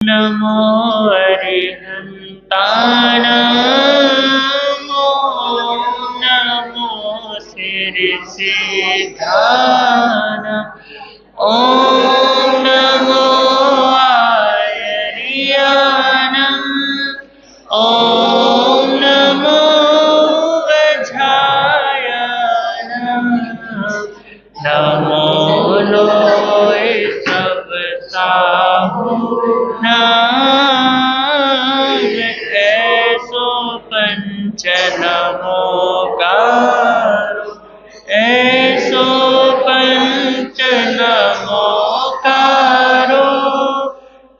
नमो अरिहन्तानां ॐ नमो सिरसिद्धानां ॐ नमो आयर्यानां ॐ नमो गजायानां नमो लोय सब साहुनां ऐसो पंच नमोकारो ऐसो पंच नमोकारो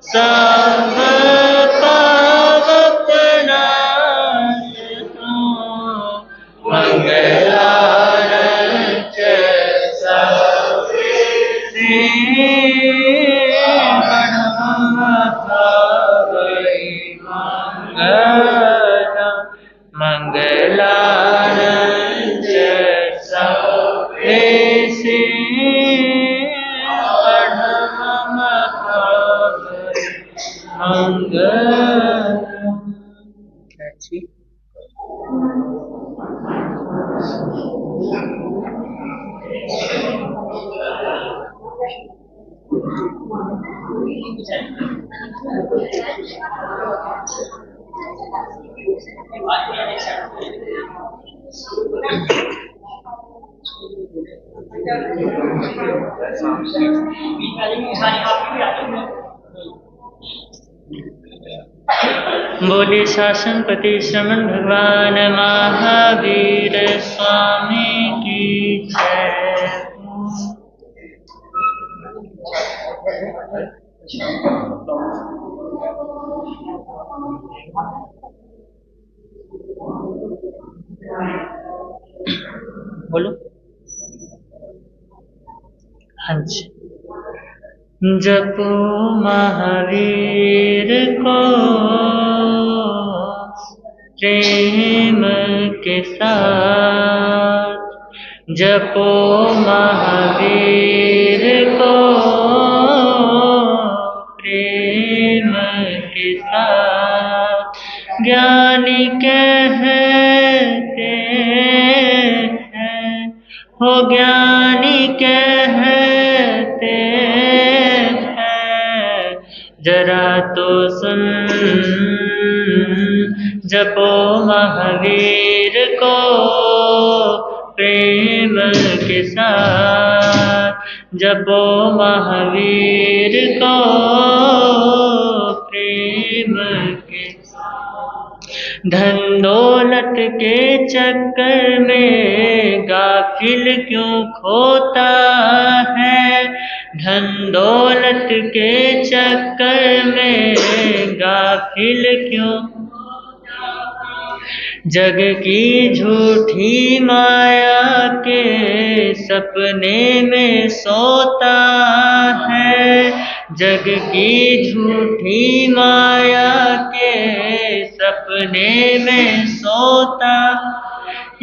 सब पावपनाशनो मंगलारंच मंगलारंच सवेसे मंगलम। बोले शासनपति श्रमण भगवान महावीर स्वामी की जय। बोलो। हाँ जी। जपो महावीर को प्रेम के साथ, जपो महावीर को प्रेम के साथ, ज्ञानी कहते हैं हो ज्ञानी कहते हैं, जरा तो सुन जपो महावीर को प्रेम के साथ, जपो महावीर को प्रेम के साथ। धन दौलत के चक्कर में गाफिल क्यों खोता है, धन दौलत के चक्कर में गाफिल क्यों, जग की झूठी माया के सपने में सोता है, जग की झूठी माया के सपने में सोता,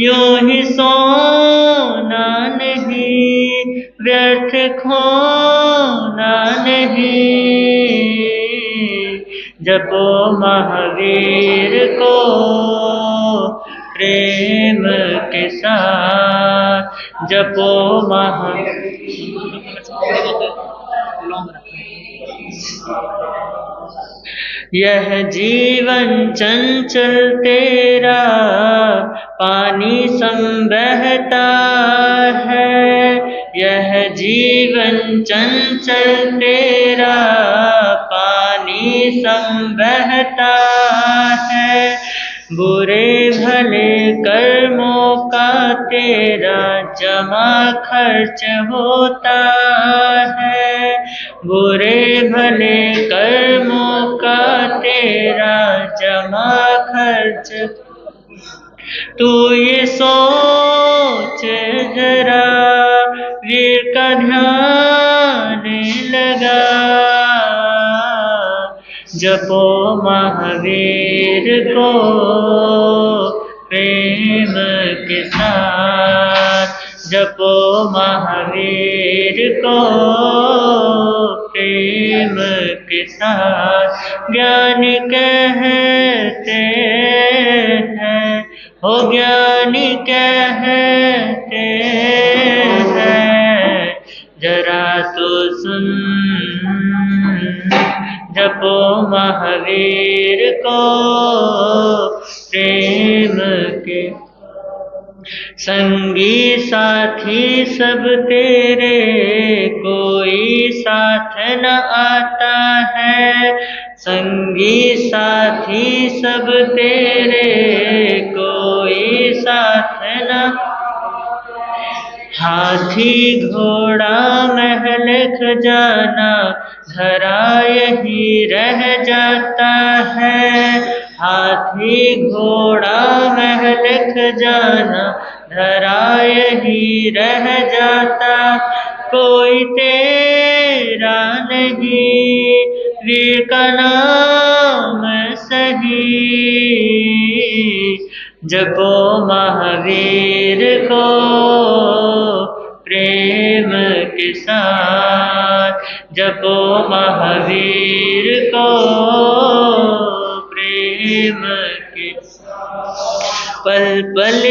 यूं ही सोना नहीं व्यर्थ खोना नहीं, जपो महावीर को प्रेम के साथ, जपो यह जीवन चंचल तेरा पानी सम बहता है, यह जीवन चंचल तेरा पानी सम बहता है, बुरे भले कर्मों का तेरा जमा खर्च होता है, बुरे भले कर्मों का तेरा जमा खर्च, तू ये सोच जरा वीर का ध्यान लगा, जपो महावीर को प्रेम के साथ, जपो महावीर को प्रेम के साथ ज्ञानी कहते हैं, हो ज्ञानी कहते हैं, जरा तो सुन जपो महावीर को प्रेम के। संगी साथी सब तेरे कोई साथ न आता है, संगी साथी सब तेरे कोई साथ न। हाथी घोड़ा महल खजाना धरा यही रह जाता है, हाथी घोड़ा महल खजाना धरा यही रह जाता। कोई तेरा नहीं वीर का नाम सही, जपो महावीर को प्रेम के साथ, जपो महावीर को प्रेम के साथ। पल पल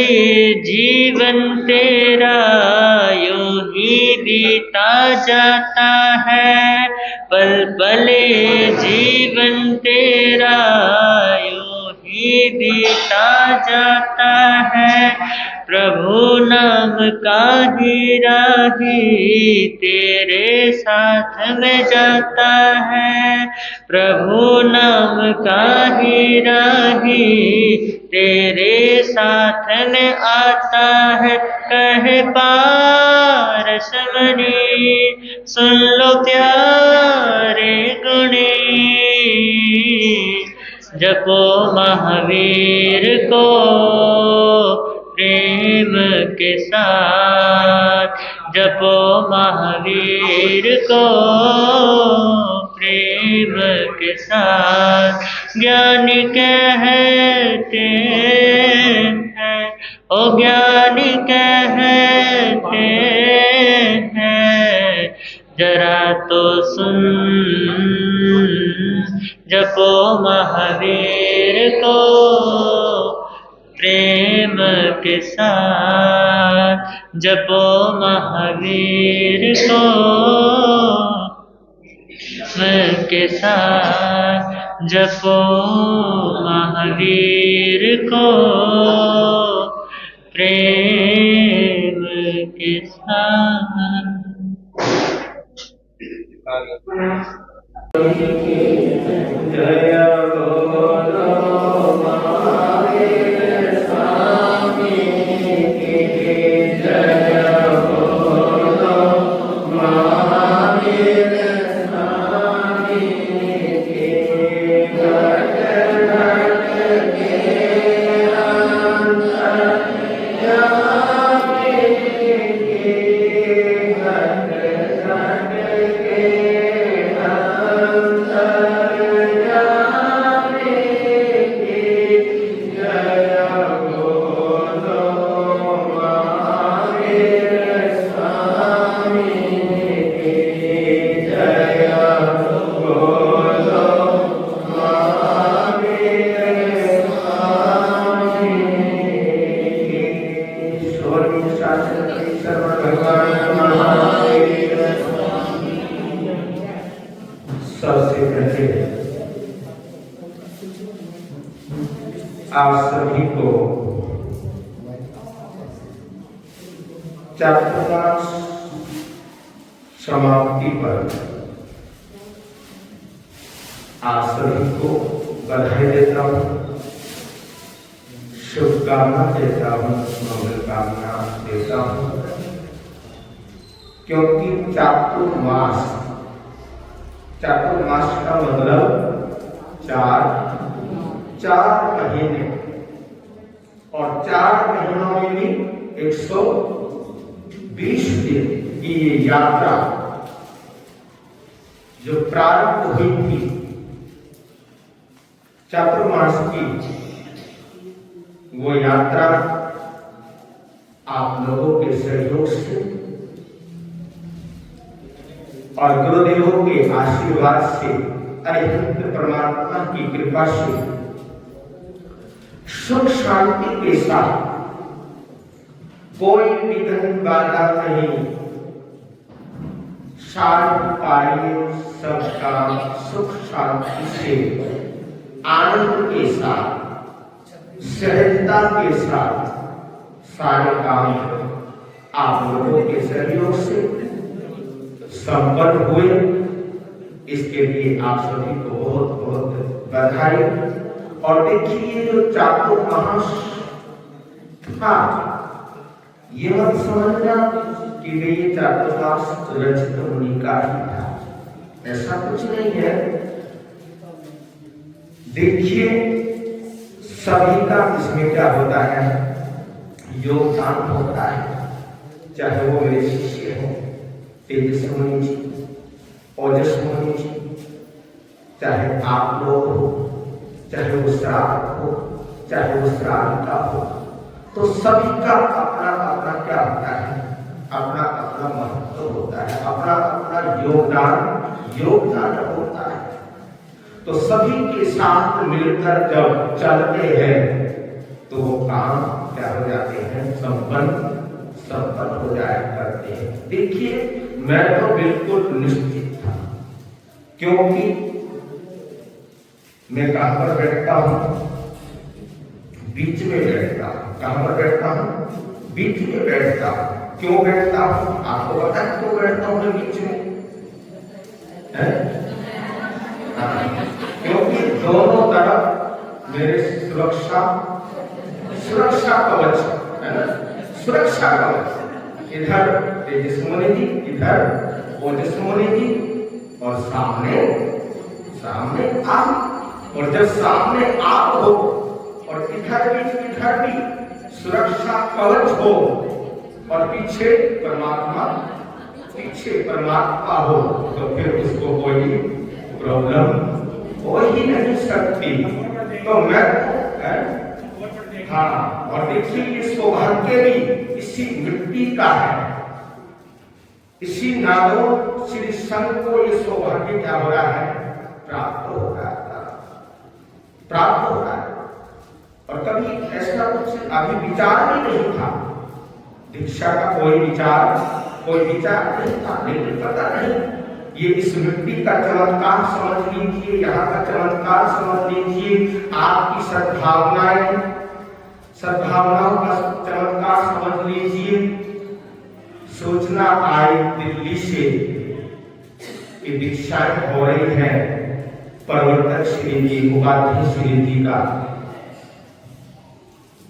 जीवन तेरा यूं ही बीता जाता है, पल पल जीवन तेरा यूं ही बीता जाता है। प्रभु नाम का हीरा ही तेरे साथ में जाता है, प्रभु नाम का हीरा ही तेरे साथ में आता है। कहे पारस मणि सुन लो प्यारे गुणी, जपो महावीर को प्रेम के साथ, जपो महावीर को प्रेम के साथ। ज्ञानी कहते हैं, ओ ज्ञानी कहते हैं, जरा तो सुन जपो महावीर को प्रेम के साथ, जपो महावीर को प्रेम के साथ, जपो महावीर को प्रेम के साथ। सबसे पहले आप सभी को चातुर्मास समाप्ति पर आप सभी को बधाई देता हूँ, शुभकामना देता हूँ, मंगल कामना देता हूँ। क्योंकि चातुर्मास का मतलब चार महीने, और 4 महीनों में भी 120 दिन की ये यात्रा जो प्रारंभ हुई थी चातुर्मास की, वो यात्रा आप लोगों के सहयोग से और गुरुदेवों के आशीर्वाद से अरिहंत परमात्मा की कृपा से सुख शांति के साथ कोई विघ्न बाधा नहीं, सारे कार्य सब काम सुख शांति से आनंद के साथ सहजता के साथ सारे काम आप लोगों के सहयोग से संपन्न हुए। इसके लिए आप सभी को बहुत बहुत बधाई। और देखिए जो चातुर्मास था, ये मत समझना कि ये चातुर्मास रचित मुनि का ही था, ऐसा कुछ नहीं है। देखिए सभी का इसमें क्या होता है, योगदान होता है। चाहे वो मेरे शिष्य हो तेजस मुनि जी, ओजस मुनि जी, चाहे आप लोग हो, चाहे वो श्रावक हो, चाहे वो श्राविका हो, तो सभी का अपना अपना क्या होता है, अपना अपना महत्व होता है, अपना अपना योगदान होता है। तो सभी के साथ मिलकर जब चलते हैं तो वो काम क्या हो जाते हैं, संपन्न हो जाया करते हैं। देखिए मैं तो बिल्कुल निश्चित था, क्योंकि मैं कहां पर बैठता हूं, बीच में बैठता हूं। कहां पर बैठता हूं, बीच में बैठता हूं। क्यों बैठता हूं, आपको पता है क्यों बैठता हूं मैं बीच में? क्योंकि दोनों तरफ मेरे सुरक्षा कवच है ना, सुरक्षा कवच। इधर तेजस मुनि जी, इधर ओजस मुनि जी, और सामने आप। और जब सामने आप हो और इधर भी सुरक्षा कवच हो, और पीछे परमात्मा हो, तो फिर उसको कोई प्रॉब्लम हो ही नहीं सकती। तो मैं हाँ, और देखिए ये सौभाग्य भी इसी मिट्टी का है, इसी नागो श्री संघ को ये सौभाग्य क्या हो रहा है, प्राप्त हो रहा है। और कभी ऐसा कुछ अभी विचार भी नहीं था, दीक्षा का कोई विचार नहीं था, लेकिन पता नहीं ये इस मिट्टी का चमत्कार समझ लीजिए, यहाँ का चमत्कार समझ लीजिए, आपकी सद्भावनाओं का चमत्कार समझ लीजिए। सूचना आई दिल्ली से कि दीक्षाएं हो रही है प्रवर्तक श्री जी, उपाध्याय श्री जी का।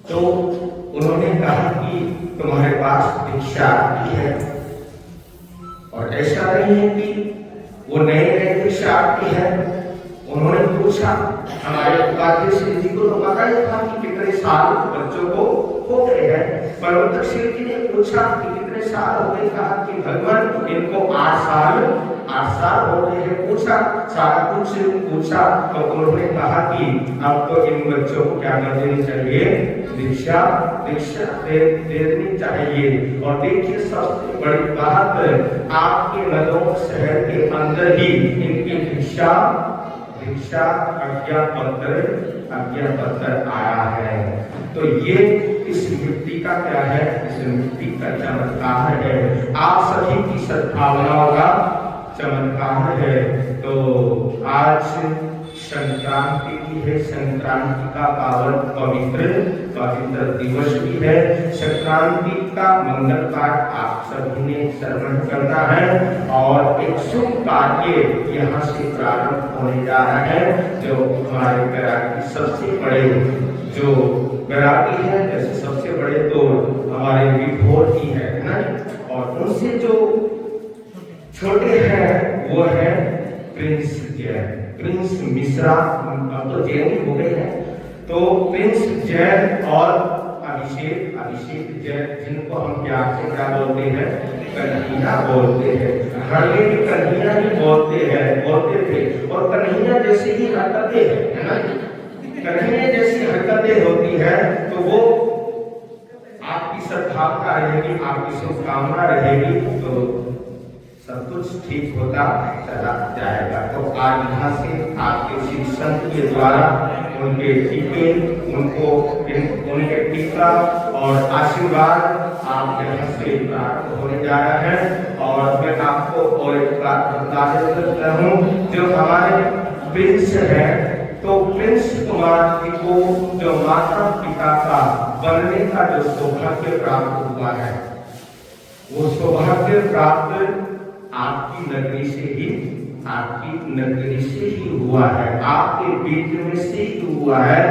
तो उन्होंने कहा कि तुम्हारे पास दीक्षा आती है, और ऐसा नहीं है कि वो नए दीक्षा आती है। उन्होंने पूछा, हमारे उपाध्याय श्री जी को तो पता ही था कि कितने साल बच्चों को हो गए हैं। प्रवर्तक श्री जी ने पूछा कि कितने साल हो गए, कहा कि भगवान इनको 8 साल हो गए हैं। पूछा, सारा कुछ पूछा, तो उन्होंने कहा कि अब तो इन बच्चों को क्या कर देनी चाहिए, दीक्षा देनी चाहिए। और देखिए सबसे बड़ी बात, आपके नदों शहर के अंदर ही इनकी दीक्षा आज्ञा पत्र आया है। तो ये इस मिट्टी का क्या है, इस मिट्टी का चमत्कार है, आप सभी की सद्भावनाओं का चमत्कार है। तो आज संक्रांति भी है, संक्रांति का पावन पवित्र दिवस भी है। संक्रांति का मंगल पाठ आप सभी ने श्रवण करना है, और एक शुभ कार्य यहाँ से प्रारंभ होने जा रहा है। जो हमारे बैरागी सबसे बड़े जो बैरागी है, जैसे सबसे बड़े तो हमारे विभोर जी है ना, और उनसे जो छोटे हैं वो है प्रिंस मिश्रा, अब तो जैन हो गए हैं। तो प्रिंस जैन और अभिषेक जैन, जिनको हम प्यार से क्या बोलते हैं, कन्हैया बोलते हैं। हड़े भी कन्हैया ही बोलते थे, और कन्हैया जैसे ही हरकतें है ना, कन्हैया जैसी हरकतें होती है, तो वो आपकी सद्भावना रहेगी, आपकी शुभकामना रहेगी। तो सब कुछ ठीक होता चला जाएगा। तो आज यहाँ से आपके श्री संत के द्वारा उनके टीके, उनके टीका और आशीर्वाद आपके यहाँ से प्राप्त होने जा रहा है। और मैं आपको और एक बात बता देता हूँ, जो हमारे प्रिंस है, तो प्रिंस कुमार जी को जो माता पिता का बनने का जो सौभाग्य प्राप्त हुआ है, वो सौभाग्य प्राप्त आपकी नगरी से ही हुआ है, आपके बीच में से ही हुआ है।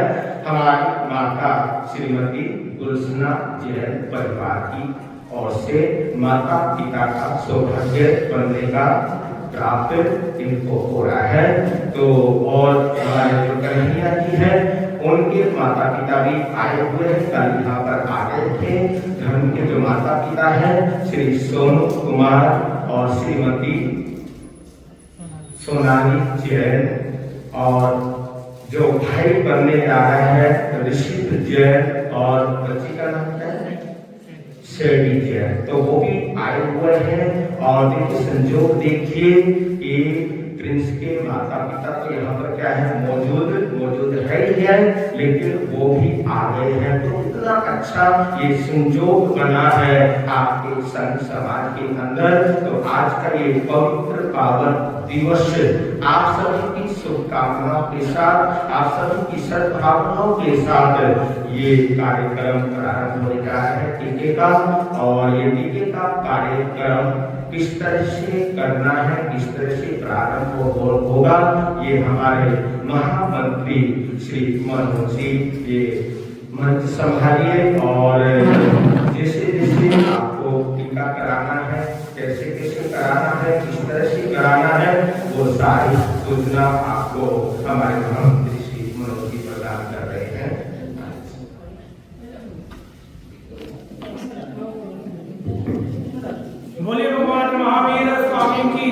हमारी माता श्रीमती गुलसना जैन परिवार की ओर से माता पिता का सौभाग्य बनने का प्राप्त इनको हो रहा है। तो और हमारे जो कन्हैया जी हैं, उनके माता पिता भी आए हुए हैं, कल यहाँ पर आ गए थे। धर्म के जो माता पिता हैं, श्री सोनू कुमार और श्रीमती सोनाली जैन, और जो भाई बनने जा रहे हैं ऋषित जैन और बच्ची का नाम क्या है, शेरडी जैन, तो वो भी आए हुए हैं। और देखिए संजोग देखिए कि प्रिंस के माता पिता तो यहाँ पर क्या है, मौजूद है ही है, लेकिन वो भी आ गए हैं। तो इतना अच्छा ये संजोग बना है आपके संत समाज के अंदर। तो आज का ये पवित्र पावन दिवस आप सभी की शुभकामनाओं के साथ, आप सभी की सद्भावनाओं के साथ ये कार्यक्रम प्रारंभ होने जा रहा है टीके का। और ये टीके का कार्यक्रम किस तरह से करना है, किस तरह से प्रारंभ होगा, ये हमारे महामंत्री श्री मनोज जी ये मंच संभालिए। और जैसे जैसे आपको टीका कराना है, कैसे कैसे कराना है, किस तरह से कराना है, वो सारी सूचना आपको हमारे महामंत्री श्री मनोज जी प्रदान कर रहे हैं। बोलिए भगवान महावीर स्वामी की।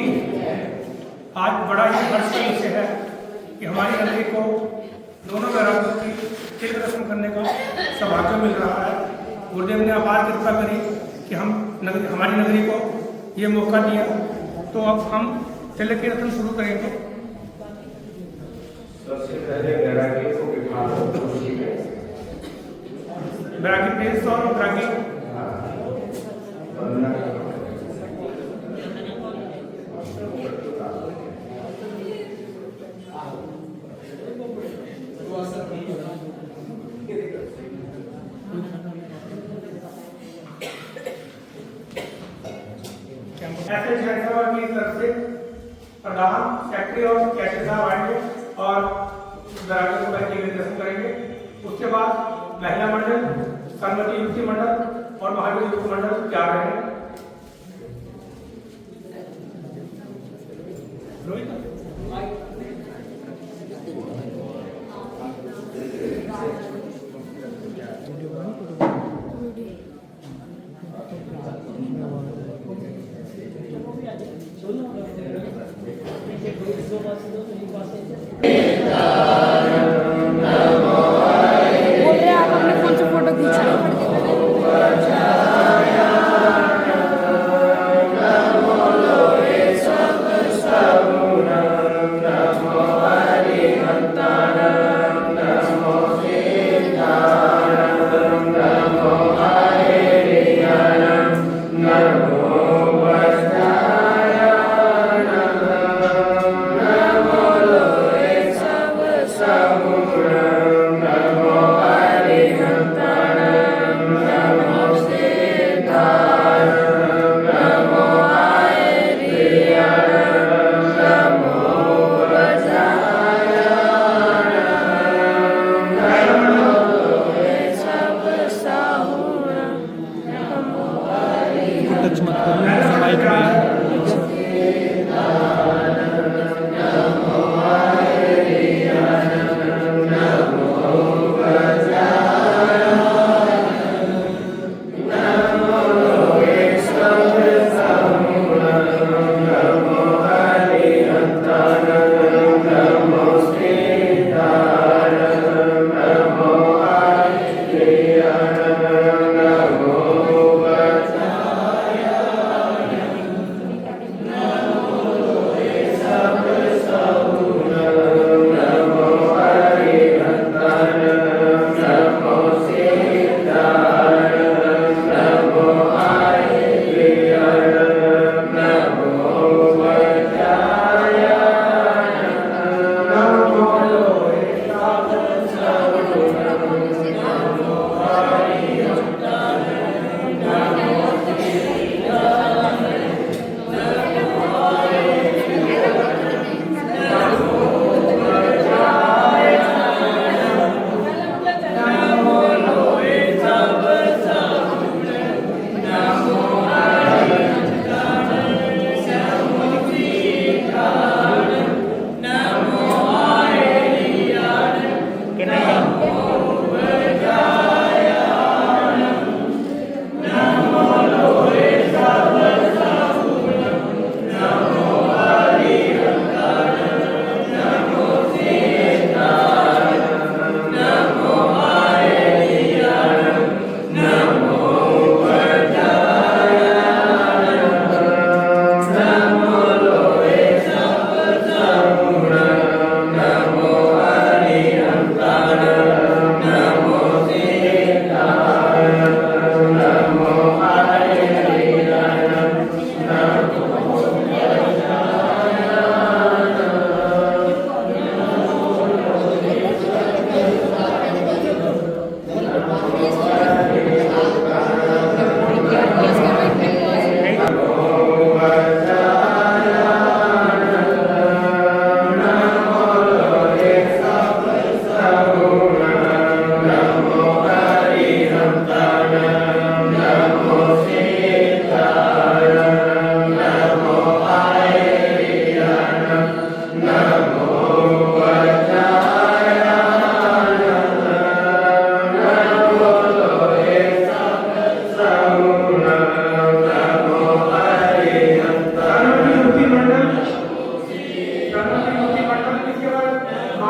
आज बड़ा ही हर्ष का विषय है कि हमारी नगरी को दोनों वैराग्यों की तीर्थ दर्शन करने का सौभाग्य मिल रहा है। गुरुदेव ने अपार कृपा करी कि हमारी नगरी को ये मौका दिया। तो अब हम तिलक की रस्म शुरू करेंगे। सबसे पहले वैरागी को बिठा दो कुर्सी पे। वैरागी प्रेस और वैरागी ऐसे जनसभा की तरफ से प्रधान सेक्रेटरी और कैशर साहब आएंगे और वैरागी को बैठ के दर्शन करेंगे। उसके बाद महिला मंडल, सरस्वती युवती मंडल और महावीर युवती मंडल जा रहे हैं।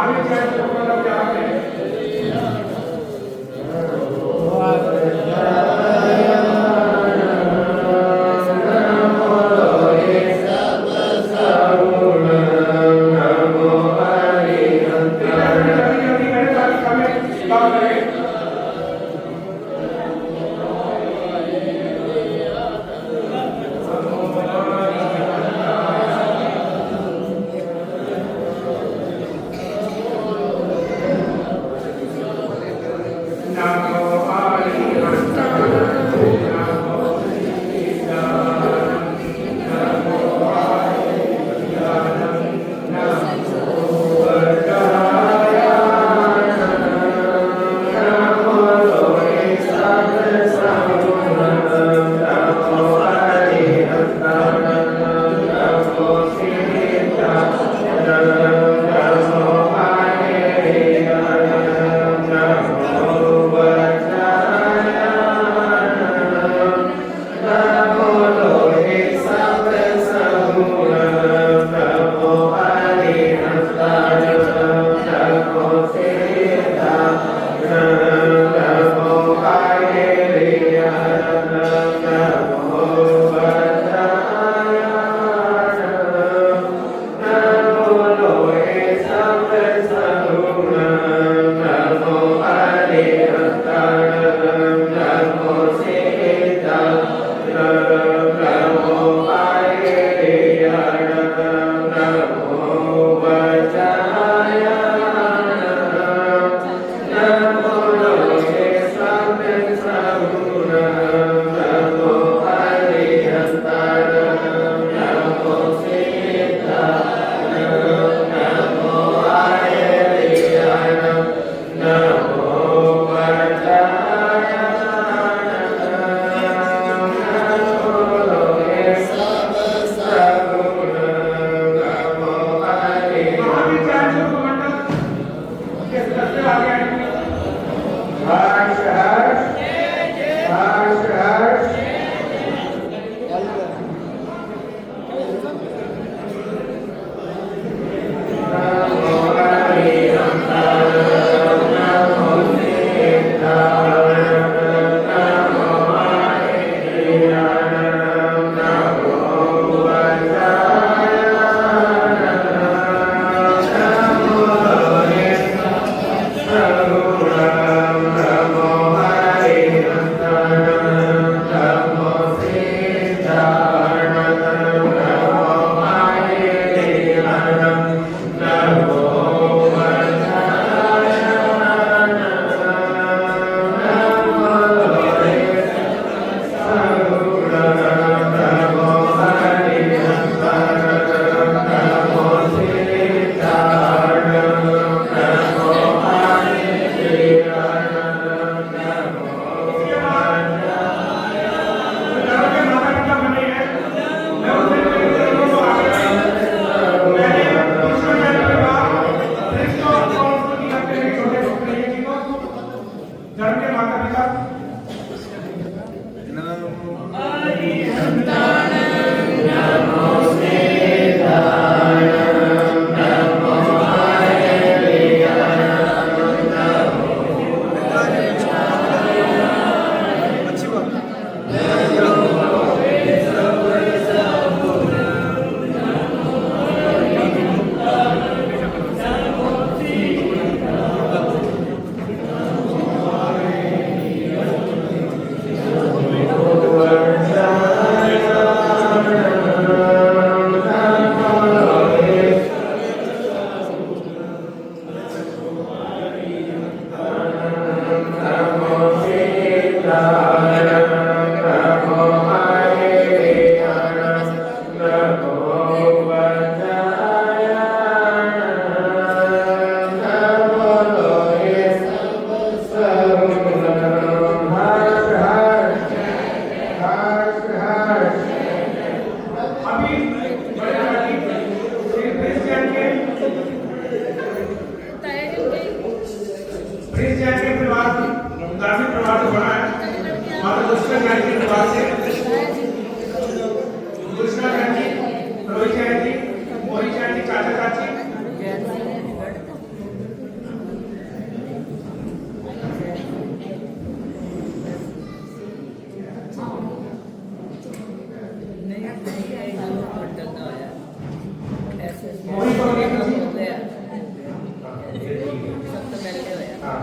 महावीर जयंती को मतलब क्या है?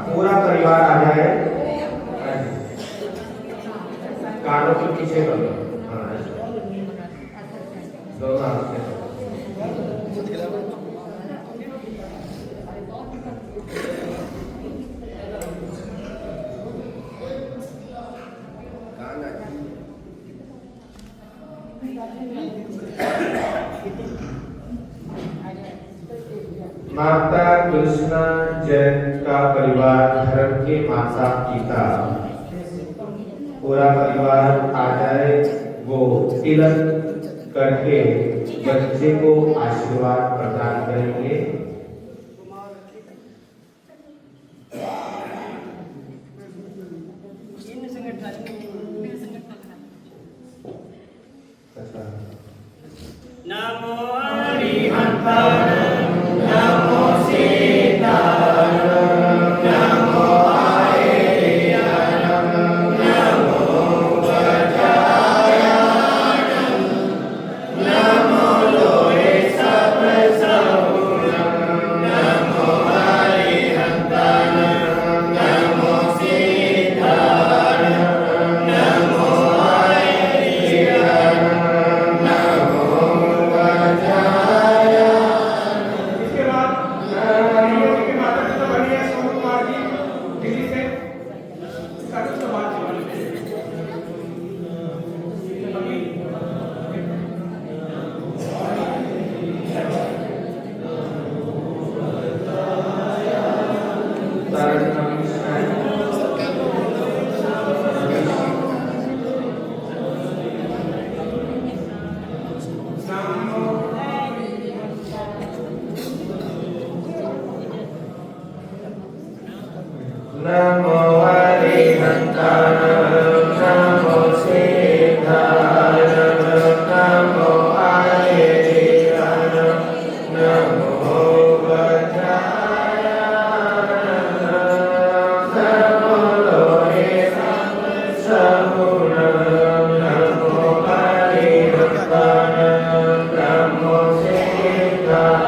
पूरा परिवार आ जाए। कानों के पीछे कर लो। हाँ, दोनों हाथ से करो। माता कृष्णा जैन का परिवार, धर्म के माता पिता, पूरा परिवार आ जाए। वो तिलक करके बच्चे को आशीर्वाद प्रदान करेंगे। नमो हरिहंताय नमो सीताय नमो आयर्याय नमो गजाय नमो लोहे सब सगुण नमो हरिहंताय नमो सीताय नमो आयर्याय इसके बाद जी के माता पिता बने हैं सोनू कुमार जी दिल्ली से। इसका कुछ बात नमो हरिहंताय नमो सीताय नमो आयर्याय नमो गजाय नमो लोहे सगुण नमो हरिहंताय नमो सीताय।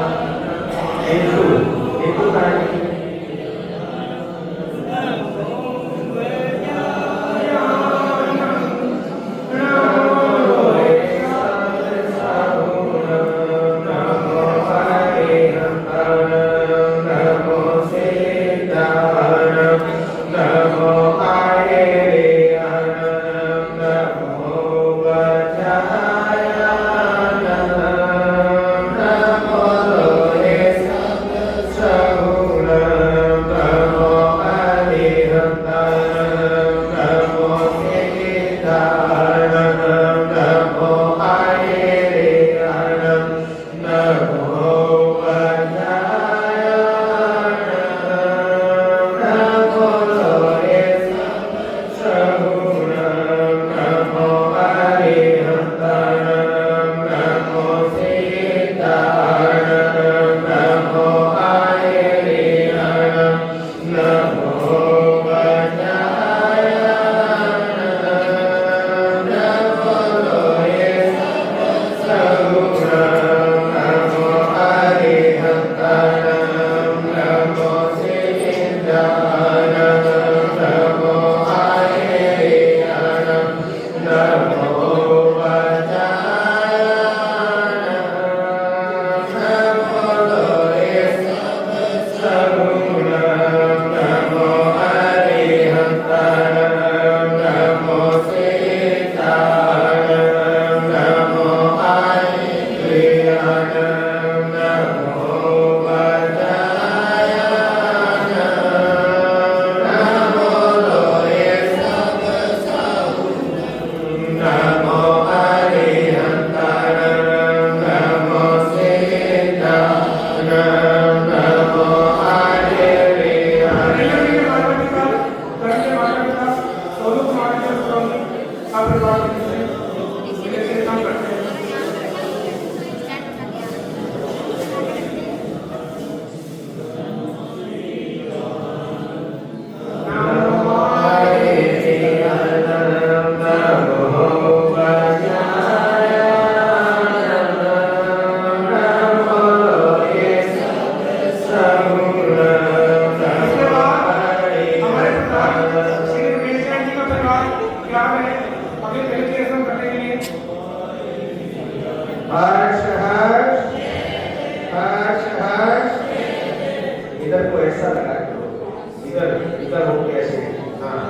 इधर इधर हो कैसे? हाँ,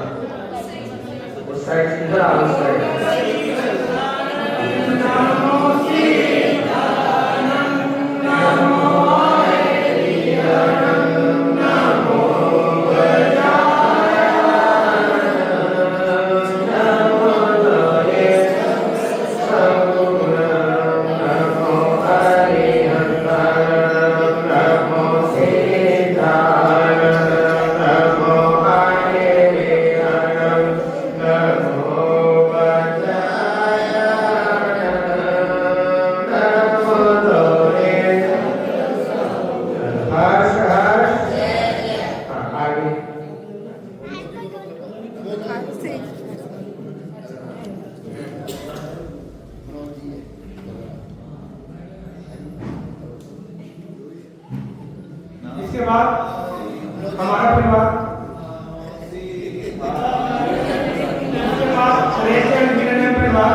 उस साइड से इधर आओ, उस साइड। हर्ष हर्ष। हाँ, आगे। इसके बाद हमारा परिवार, इसके बाद रेत एंड गिरने परिवार,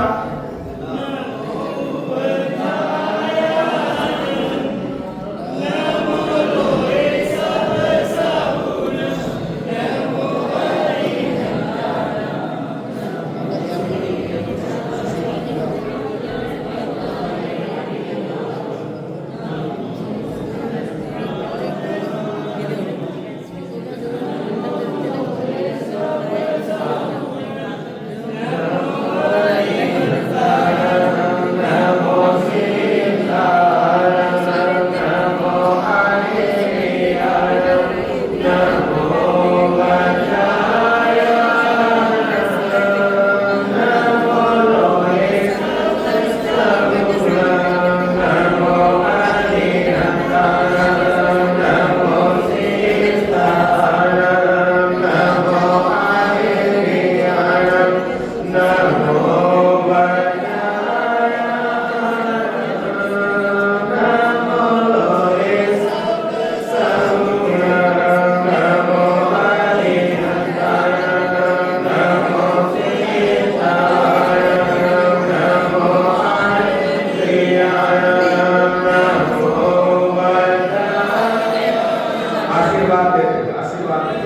आशीर्वाद देते, आशीर्वाद देते।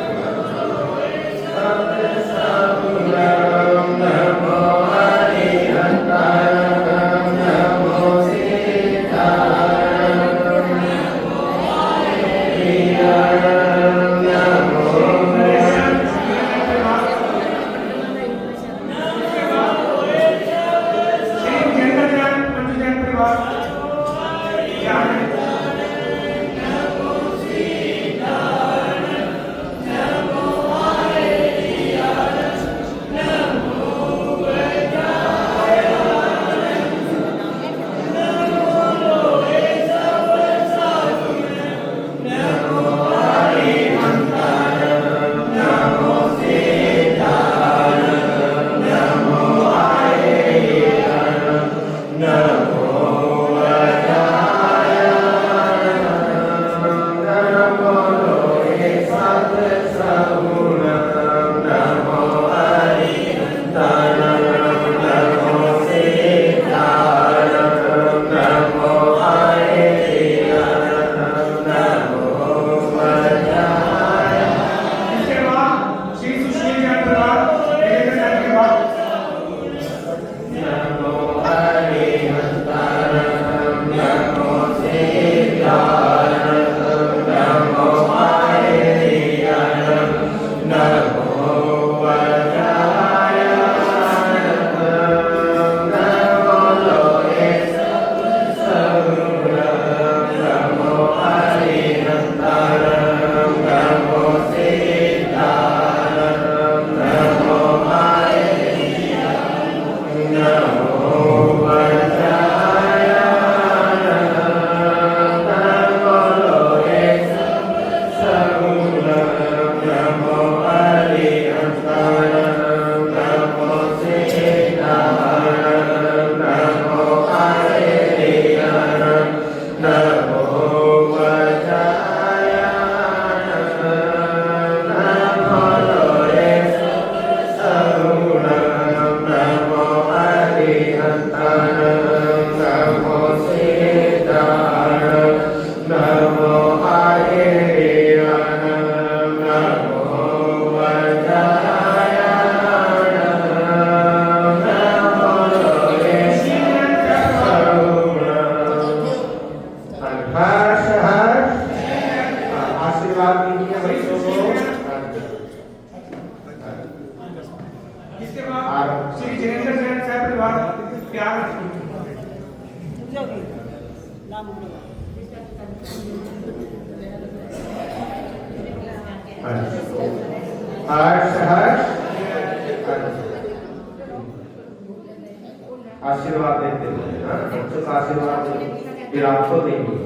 प्यार हर्ष हर्ष आशीर्वाद देते हैं हाँ, बच्चों का आशीर्वाद फिर आपको देंगे।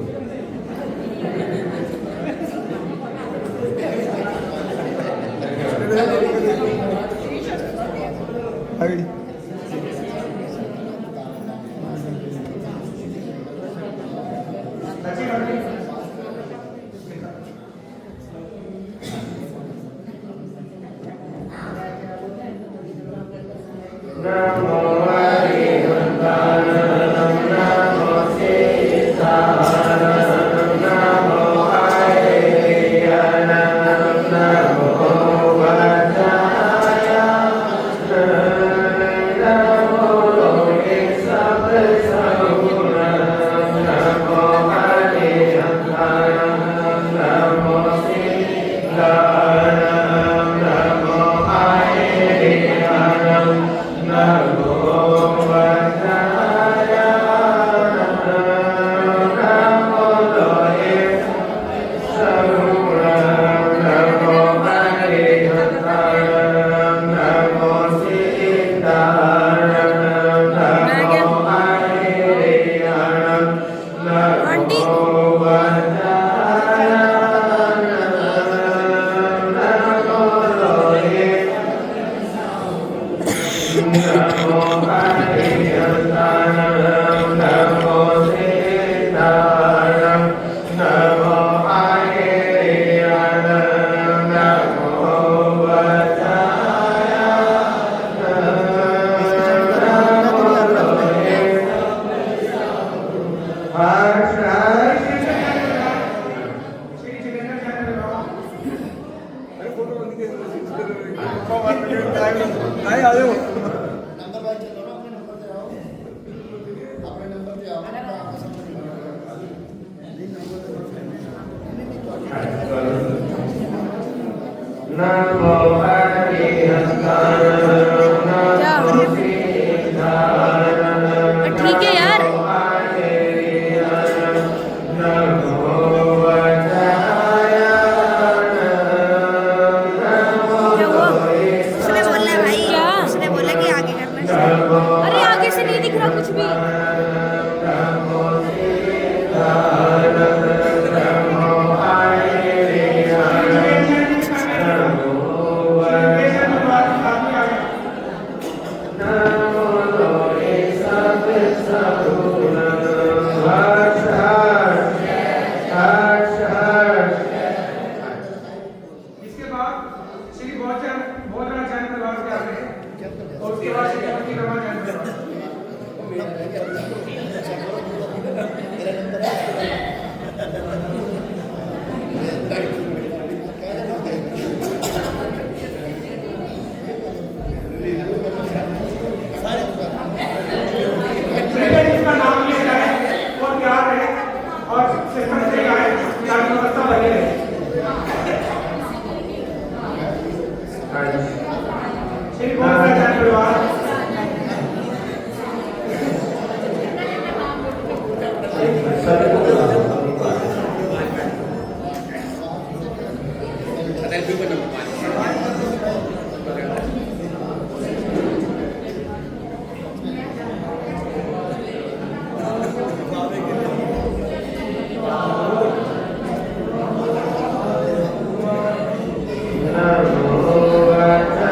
ठीक है यार। क्या हुआ? उसने बोला है भाई, क्या? उसने बोला कि आगे करना है। अरे आगे से नहीं दिख रहा कुछ भी। इसके बाद श्री भोजराज जैन परिवार के आगे और उसके बाद श्री अवधि रमा जैन परिवार। इसका नाम लिया जाए और प्यार है और सिस्टम से आए प्यार की व्यवस्था बनी रहे। श्री भोजराज जैन परिवार। नमो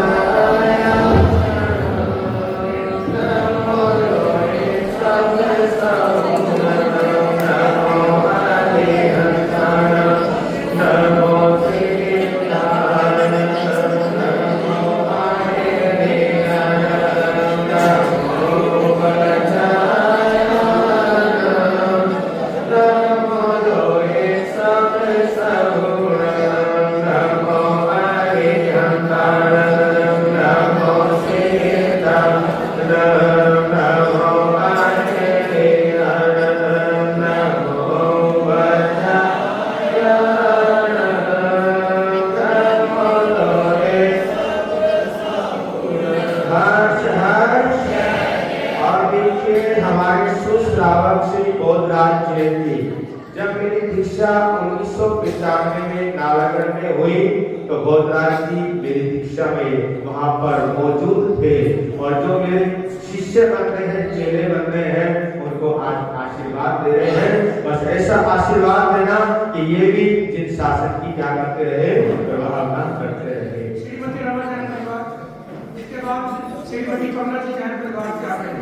तो बोधराज जी मेरी दीक्षा में वहां पर मौजूद थे और जो मेरे शिष्य बन रहे हैं, चेले बन रहे हैं, उनको आज आशीर्वाद दे रहे हैं। बस ऐसा आशीर्वाद देना कि ये भी जिन शासन की क्या करते रहे, व्यवहार करते रहे। श्रीमती रामाचार्य परिवार, इसके बाद श्रीमती कमला जी जैन परिवार से आ रहे हैं।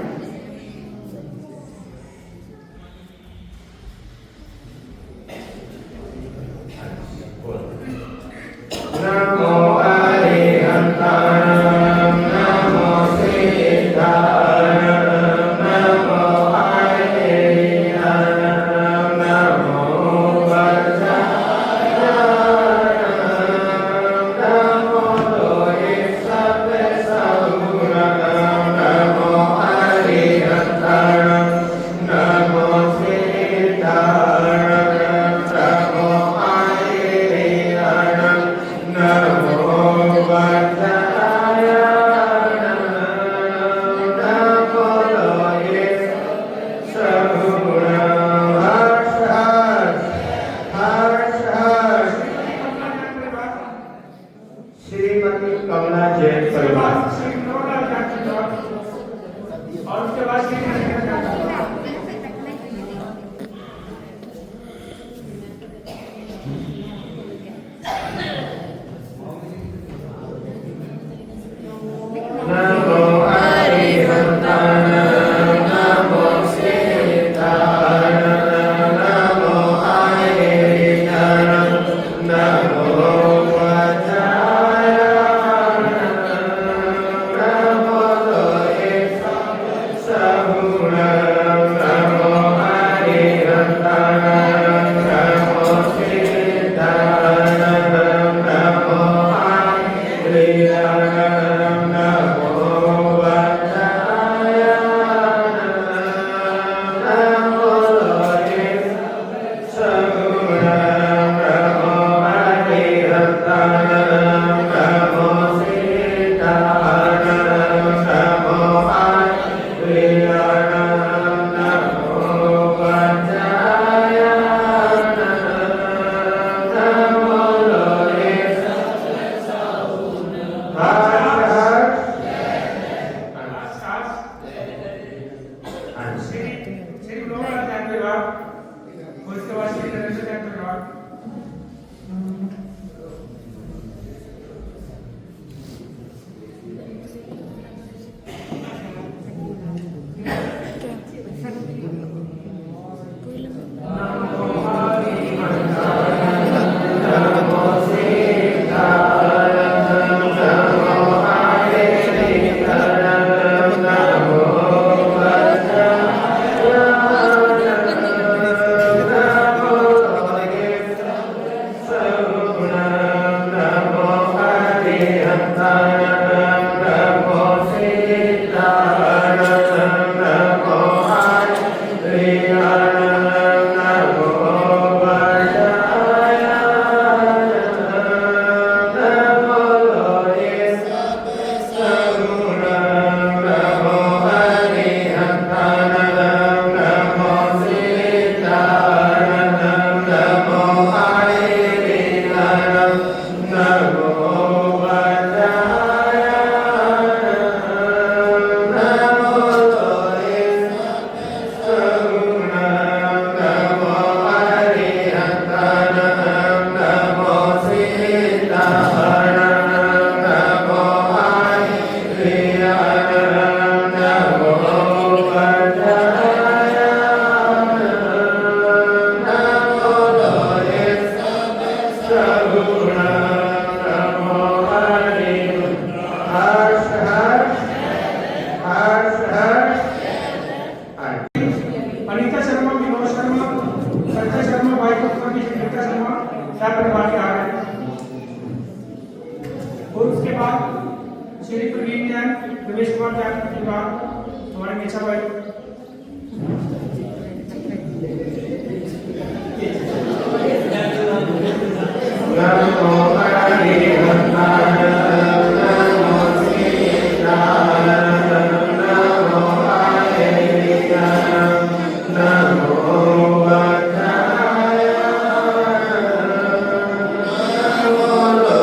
नमो अरिहंताय नमो सिद्धाय नमो आयेयाय नमो वज्राय नमो लोहे सब सहुरग नमो अरिहंताय नमो सिद्धाय नमो आयेयाय नमो वज्राय नमो लोहे सहुरग हर्ष हर्ष हर्ष श्रीमती कमला जैन परिवार श्री मनोहरलाल जैन परिवार और उसके बाद श्री कन्हैया जैन परिवार। नमो अरिहंताय नमो सिद्धाय नमो आयेयाय नमो वज्राय नमो लोहे सहुरग नमो अरिहंताय नमो सिद्धाय नमो आयेयाय नमो वज्राय नमो लोहे सहुरग नमो अरिहंताय नमो सिद्धाय नमो आयेयाय नमो वज्राय नमो लोहे श्री मनोहरलाल जैन परिवार और उसके बाद श्री कन्हैया जैन परिवार। अनीता शर्मा, विनोद शर्मा, संजय शर्मा, भाई की सुनीता शर्मा चार परिवार के आ रहे हैं। और उसके बाद श्री प्रवीण जैन, रमेश कुमार जैन परिवार, हमारे मीसा भाई। नमो अरिहंताय नमो सिद्धाय नमो आयेयाय नमो वज्राय नमो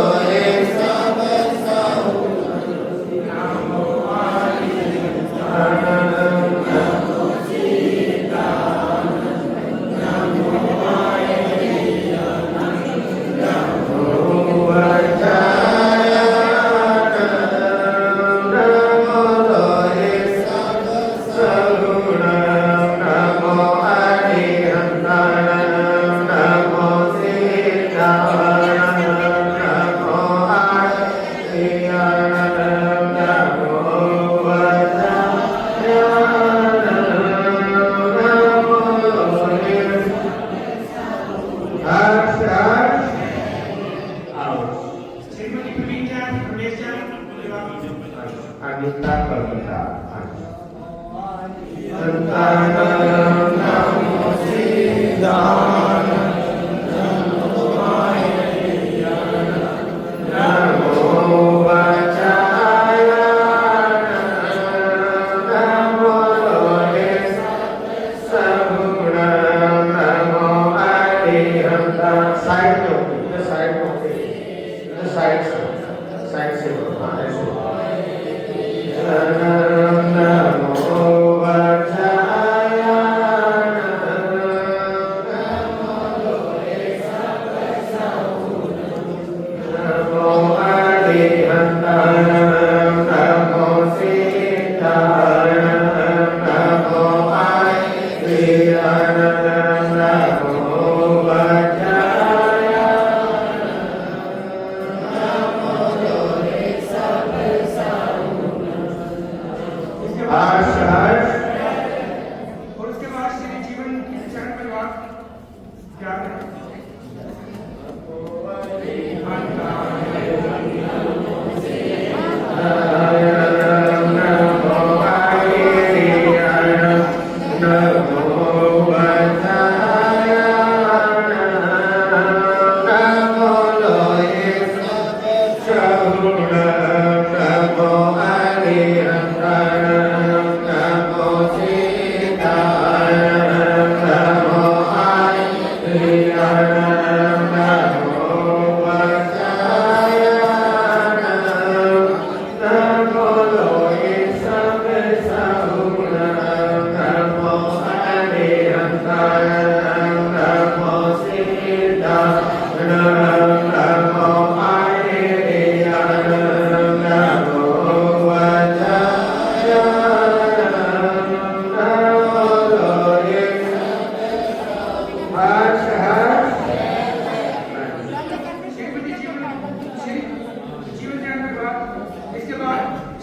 रमेश जान अनिता कविता और उसके बाद श्री जीवन चरण परिवार ज्ञान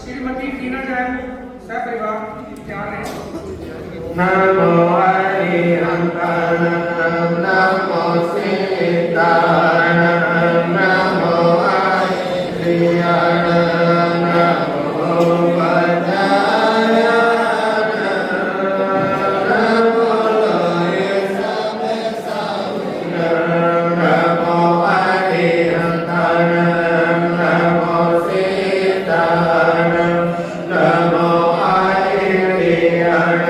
श्रीमती टीना जैन सपरिवार ज्ञान है नमो हरिहंताय नमो सीताय नमो हरियाय नमो वज्राय नमो लोये नमो हरिहंताय नमो सीताय नमो हरियाय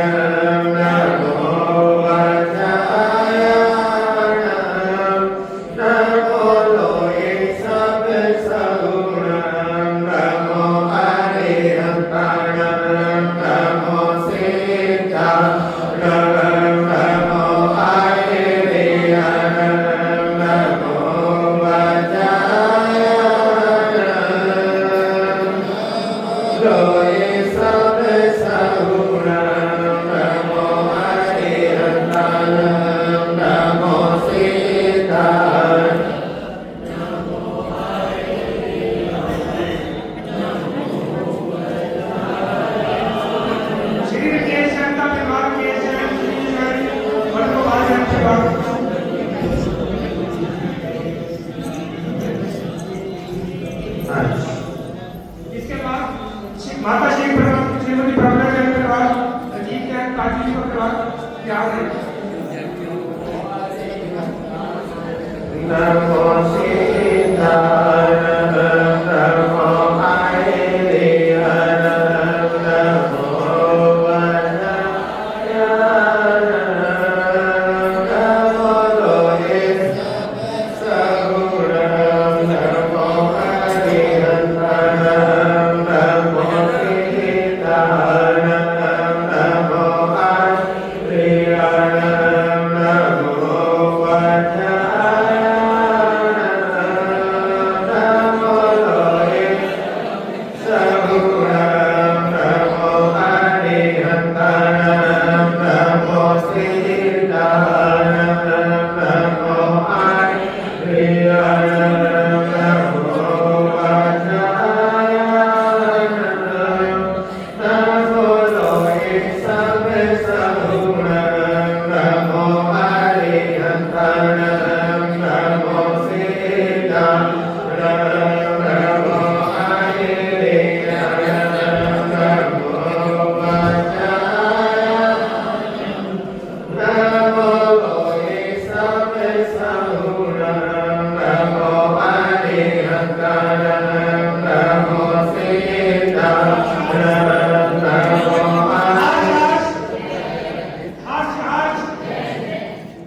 इसके बाद माता श्रीमती प्रभा जैन परिवार अजीत जैन काजी का परिवार ज्ञान है नमो सीताय नमो हरियाय नमो वज्राय नमो लोये सगुण नमो हरिहंताय नमो सीताय नमो हरियाय नमो वज्राय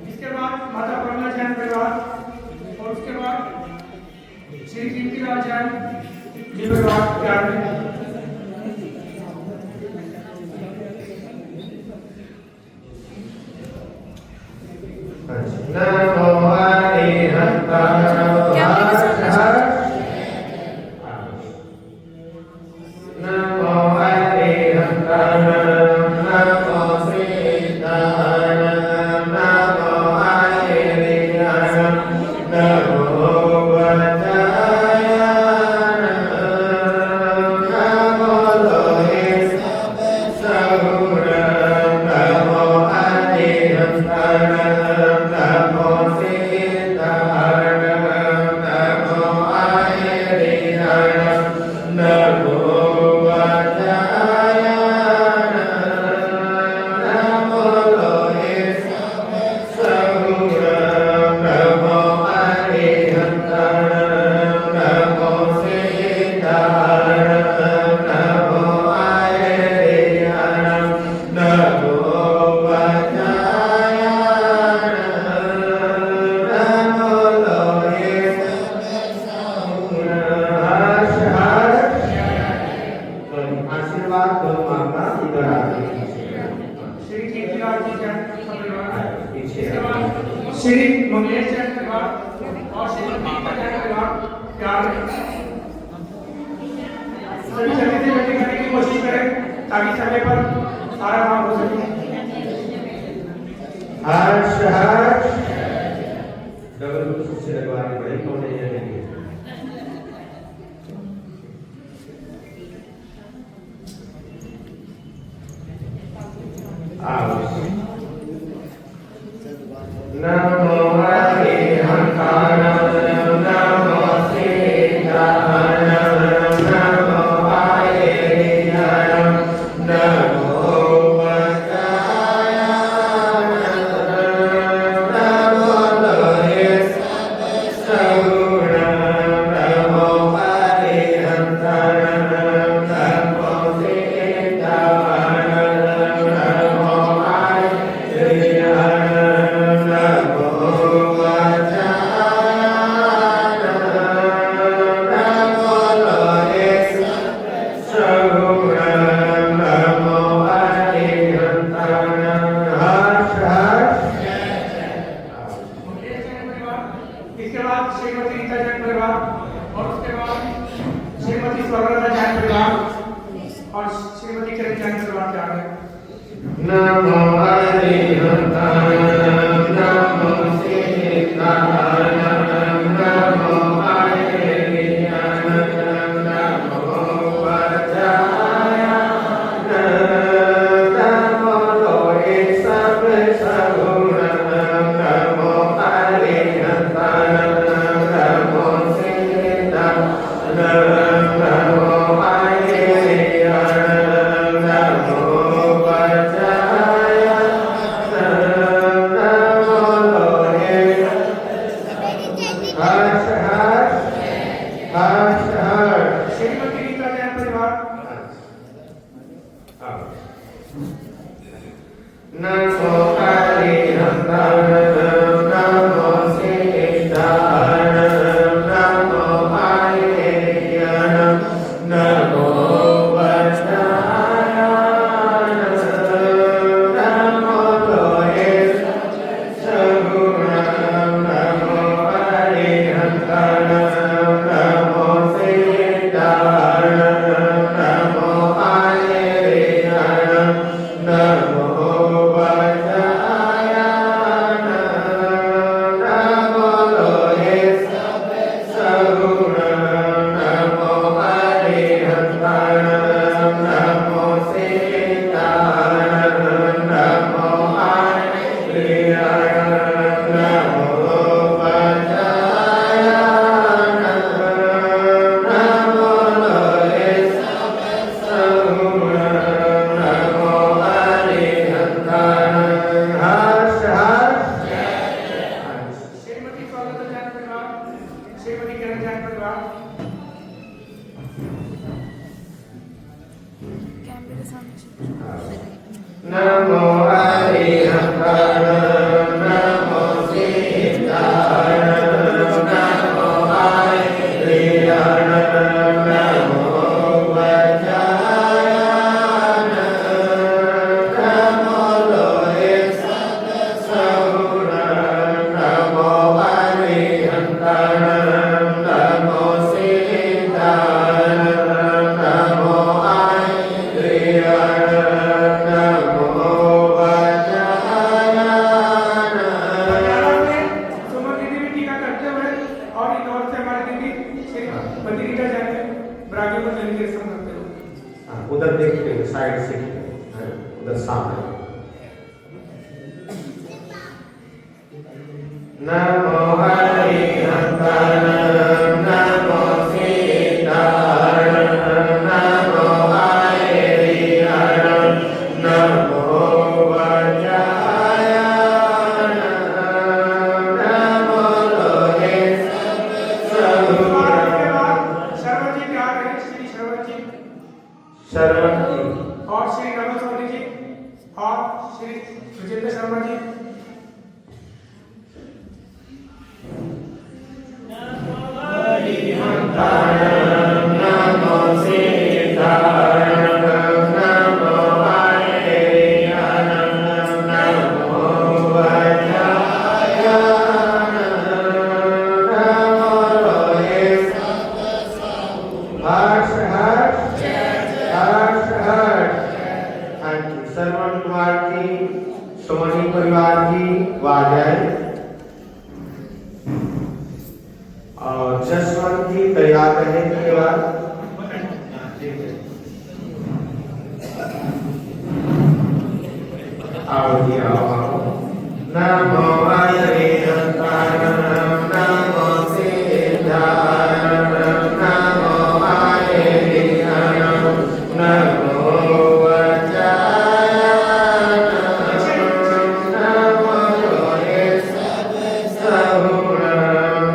इसके बाद माता प्रमला जैन परिवार और उसके बाद श्री कीर्तिलाल जैन जी परिवार प्यार में नमो अरिहंताय नमो अरिहंताय नमो सीताय नमो अरिहंताय नमो वज्राय नमो लोहे सगुण नमो अरिहंताय नमो सीताय नमो अरिहंताय नमो वज्राय नमो लोहे सगुण नमो अरिहंताय नमो सीताय नमो अरिहंताय नमो वज्राय नमो लोहे सगुण आशीर्वाद तो मांगना इधर आके श्री कीर्तिलाल जी जैन परिवार पीछे इसके बाद श्री मंगलेश जैन परिवार और श्री दीपा जैन परिवार प्यार में सभी जल्दी से जल्दी करने की कोशिश करें ताकि समय पर सारा काम हो सके हर्ष हर्ष डबल से लगवाने बड़ी कौन है ये आओ नमो अरिहंताय नमो सीताय नमो अरिहंताय नमो वज्राय नमो लोहे सगुण नमो अरिहंताय नमो सीताय नमो अरिहंताय नमो वज्राय नमो लोहे सगुण नमो अरिहंताय हर्ष हर्ष मंगलेश जैन परिवार इसके बाद श्रीमती रीता जैन परिवार और उसके बाद श्रीमती स्वर्णलता जैन परिवार और श्रीमती किरण जैन परिवार प्यार में नमो अरिहंताय नमो सीताय नमो अरिहंताय नमो वज्राय नमो लोहे सगुण नमो अरिहंताय नमो सीताय नमो अरिहंताय नमो वज्राय नमो अरिहंताय नमो सीताय नमो आयत्रियाय नमो वज्राय नमो लोहे सहुर नमो अरिहंताय नमो सीताय नमो आयत्रियाय सुमन दीदी भी टीका करते हुए और इंदौर से हमारे दीदी श्री बद्रीका जाके ब्रागी को जल के रस्म करते हुए उधर देखते हैं साइड से उधर सामने नमो हरिहंताय नमो सीताय नमो आयत्रियाय नमो वज्राय नमो लोहे सहुर शर्मा जी क्या करें श्री शर्मा जी शर्वती और श्री रमन सोनी जी और श्री विजेंद्र शर्मा जी नमो सीताय नमो आयत्रियाय नमो वज्राय नमो लोहे हर्ष हर्ष हर्ष हर्ष। श्रवण कुमार की सोनी परिवार की वाजय और जसवंत जी तैयार रहने के बाद आओ जी आओ नमो हरिहंताय नमो सीताय नमो आयत्रियाय नमो वज्राय नमो लोहे सहुर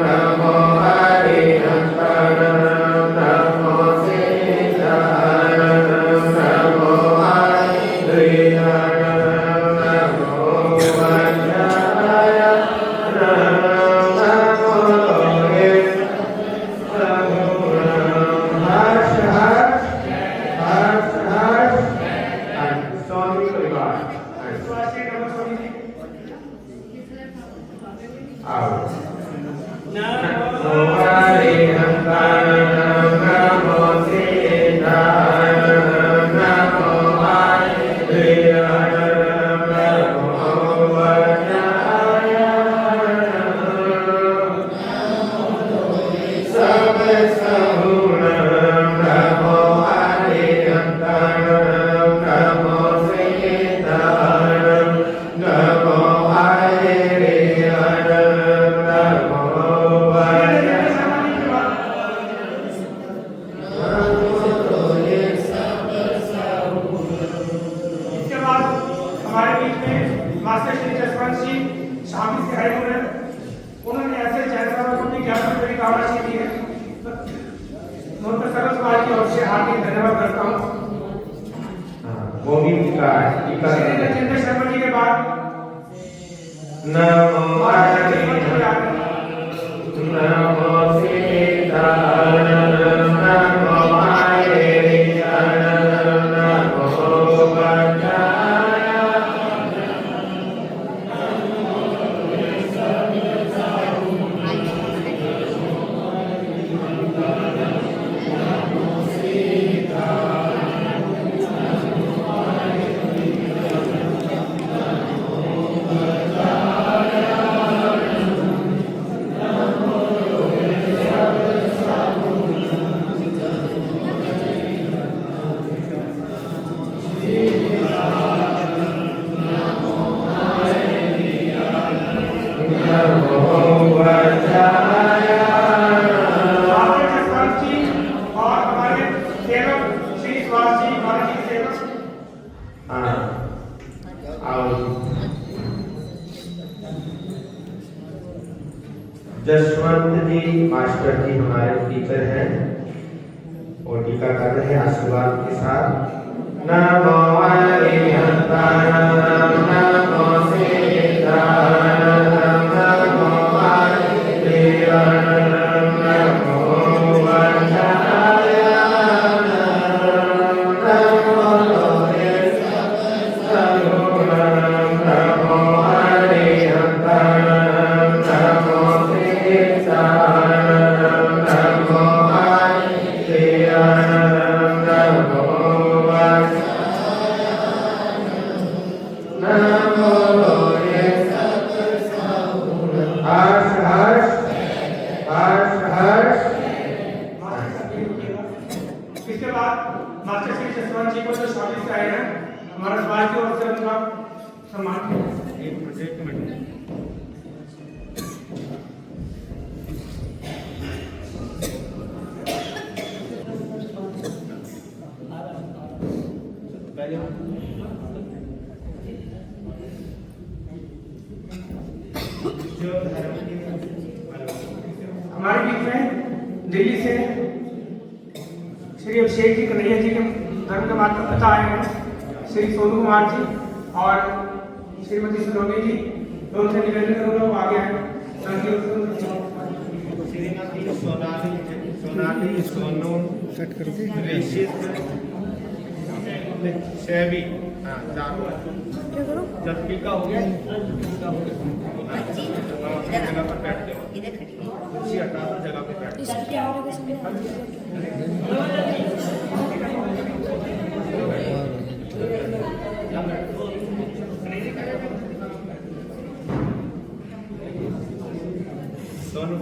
नमो हरिहंताय नमो सीताय नमो आयत्रियाय नमो वज्राय नमो लोहे सहुर हर्ष हर्ष हर्ष हर्ष। स्वामी परिवार श्री रमन सोनी जी आओ नमो हरिहंताय नमो सीताय नमो आयत्रियाय नमो वज्राय सब सहुर नमो हरिहंताय नमो सीताय नमो आयत्रियाय नमो वज्राय इसके बाद हमारे बीच में मास्टर श्री जसवंत जी शामिल से आए हुए हैं उन्होंने ऐसे जैसा अपनी ज्ञापन करी कामना दी है मैं उनका सर्व समाज की ओर से हार्दिक धन्यवाद करता हूँ वो भी टीका श्री राजेंद्र शर्मा जी के बाद नमो मास्टर जसवंत जी हरिहंताय आ गए। नमो सीताय नमो आयत्रियाय नमो वज्राय जसवंत जी मास्टर जी हमारे टीचर हैं और टीका कर रहे हैं आशीर्वाद के साथ। नमो अरिहंताय नमो सीताय नमो वासुदेवाय नमो वंशाय नमो नमो अरिहंताय नमो सीताय नमो वासुदेवाय नमो हर्ष हर्ष हर्ष हर्ष। इसके बाद मास्टर श्री जसवंत जी को जो शादी से आए हैं हमारा समाज की ओर से उनका सम्मान एक मिनट हमारे बीच में दिल्ली से श्री अभिषेक जी कन्हैया जी के धर्म के माता पिता आए हैं, श्री सोनू कुमार जी और श्रीमती सलोनी जी। तो उनसे निवेदन करूंगा वो आगे आए। श्रीमती सोनाली सोनू ऋषित शैवी। हाँ जब टीका हो गया जगह पर बैठ जाओ, कुर्सी हटा दो, जगह पे बैठ जाओ। सोनू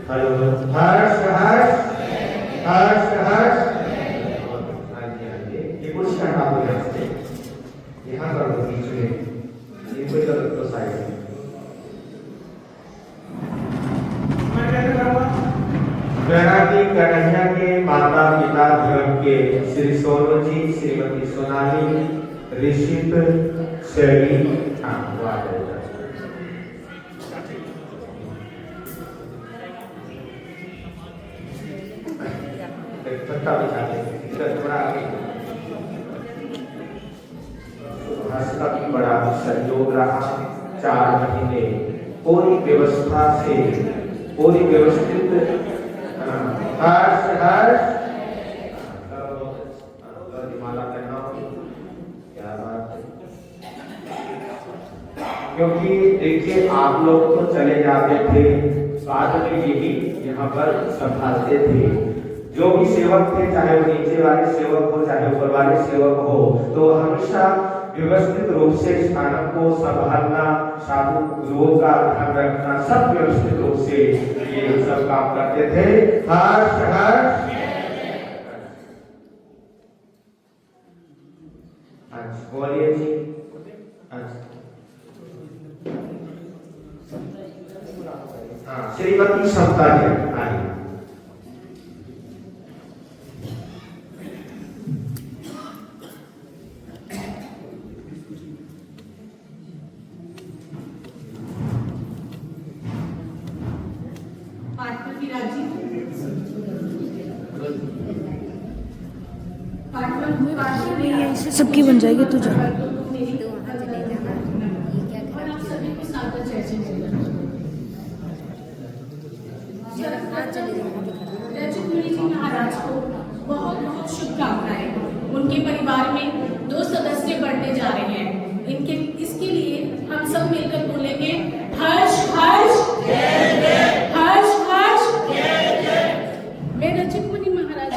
हेलो हर्ष हर्ष हर्ष हर्ष। हाँ जी ये कुर्सी हटा दो यहाँ से, यहाँ कर दो बीच में, ये कोई गलत तो साइड में। वैरागी कन्हैया के माता पिता धर्म के श्री सोनू जी, श्रीमती सोनाली ऋषित शैवी। हाँ वो आ जाएगा। पत्ता बिछा दे, इधर थोड़ा आगे। हर्ष का भी बड़ा सहयोग रहा 4 महीने पूरी व्यवस्था से, पूरी व्यवस्थित। हर्ष हर्ष माला करना, क्या बात है। क्योंकि देखिए आप लोग तो चले जाते थे, बाद में यही यहाँ पर संभालते थे। जो भी सेवक थे, चाहे वो नीचे वाले सेवक हो चाहे ऊपर वाले सेवक हो, तो हमेशा व्यवस्थित रूप से स्थानों को संभालना, साधु गुरुओं का ध्यान रखना, सब व्यवस्थित रूप से ये सब काम करते थे। हर्ष हर्ष। बोलिए जी। हाँ श्रीमती समता जी आइए। इससे सबकी बन जाएगी तुझे। महाराज को बहुत बहुत शुभकामनाएं। उनके परिवार में 2 सदस्य बढ़ने जा रहे हैं। इनके इसके लिए हम सब मिलकर बोलेंगे हर्ष हर्ष हर्ष हर्ष। मैं रचित मुनि महाराज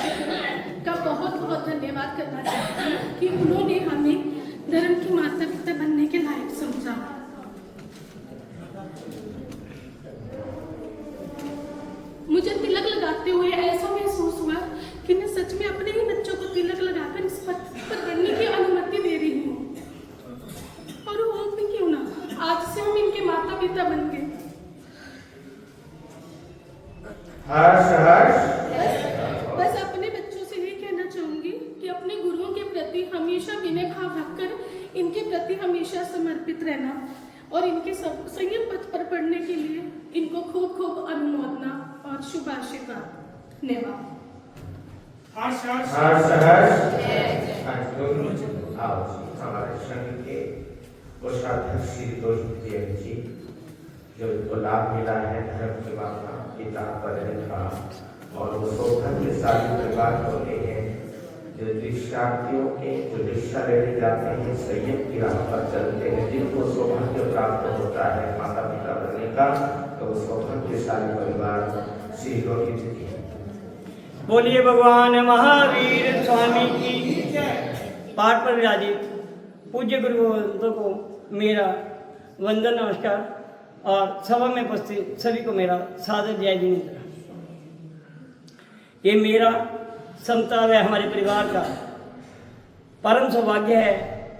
का बहुत बहुत धन्यवाद करना चाहती हूँ कि उन्होंने हमें धर्म की माता पिता बनने के लायक समझा। मुझे तिलक लगाते हुए ऐसा महसूस हुआ कि मैं सच में अपने ही बच्चों को तिलक लगाकर इस पद पर बढ़ने की अनुमति दे रही हूँ। और वो भी क्यों ना, आज से हम इनके माता पिता बन गए। हर्ष हर्ष। बस अपने बच्चों से यही कहना चाहूंगी हमेशा विनय भाव रखकर इनके प्रति हमेशा समर्पित रहना और इनके संयम पथ पर पढ़ने के लिए इनको खूब खूब अनुमोदना और शुभ आशीर्वाद। धन्यवाद। हर्ष हर्ष हर्ष हर्ष आओ जी, हमारे संघ के कोषाध्यक्ष श्री रोहित देव जी, जो इनको लाभ मिला है धर्म के माता पिता पढ़ने का, और वो सौभाग्यशाली परिवार होते हैं जो दीक्षार्थियों के जो दीक्षा लेने जाते हैं संयम की राह पर चलते हैं, जिनको सौभाग्य प्राप्त होता है माता पिता बनने का, तो वो सौभाग्यशाली परिवार श्री रोहित जी। बोलिए भगवान महावीर स्वामी की पाठ पर विराजित पूज्य गुरुवंतों को मेरा वंदन नमस्कार और सभा में उपस्थित सभी को मेरा सादर जय जिनेन्द्र। ये मेरा समता व हमारे परिवार का परम सौभाग्य है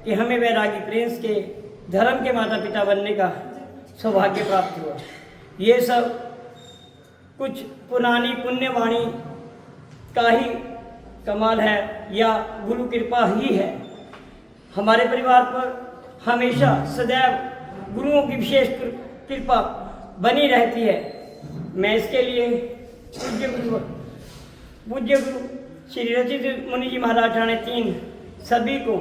कि हमें वैरागी प्रिंस के धर्म के माता पिता बनने का सौभाग्य प्राप्त हुआ। ये सब कुछ पुरानी पुण्यवाणी का ही कमाल है या गुरु कृपा ही है। हमारे परिवार पर हमेशा सदैव गुरुओं की विशेष कृपा बनी रहती है। मैं इसके लिए पूज्य गुरु श्री रचित मुनि जी महाराज ठाणे 3 सभी को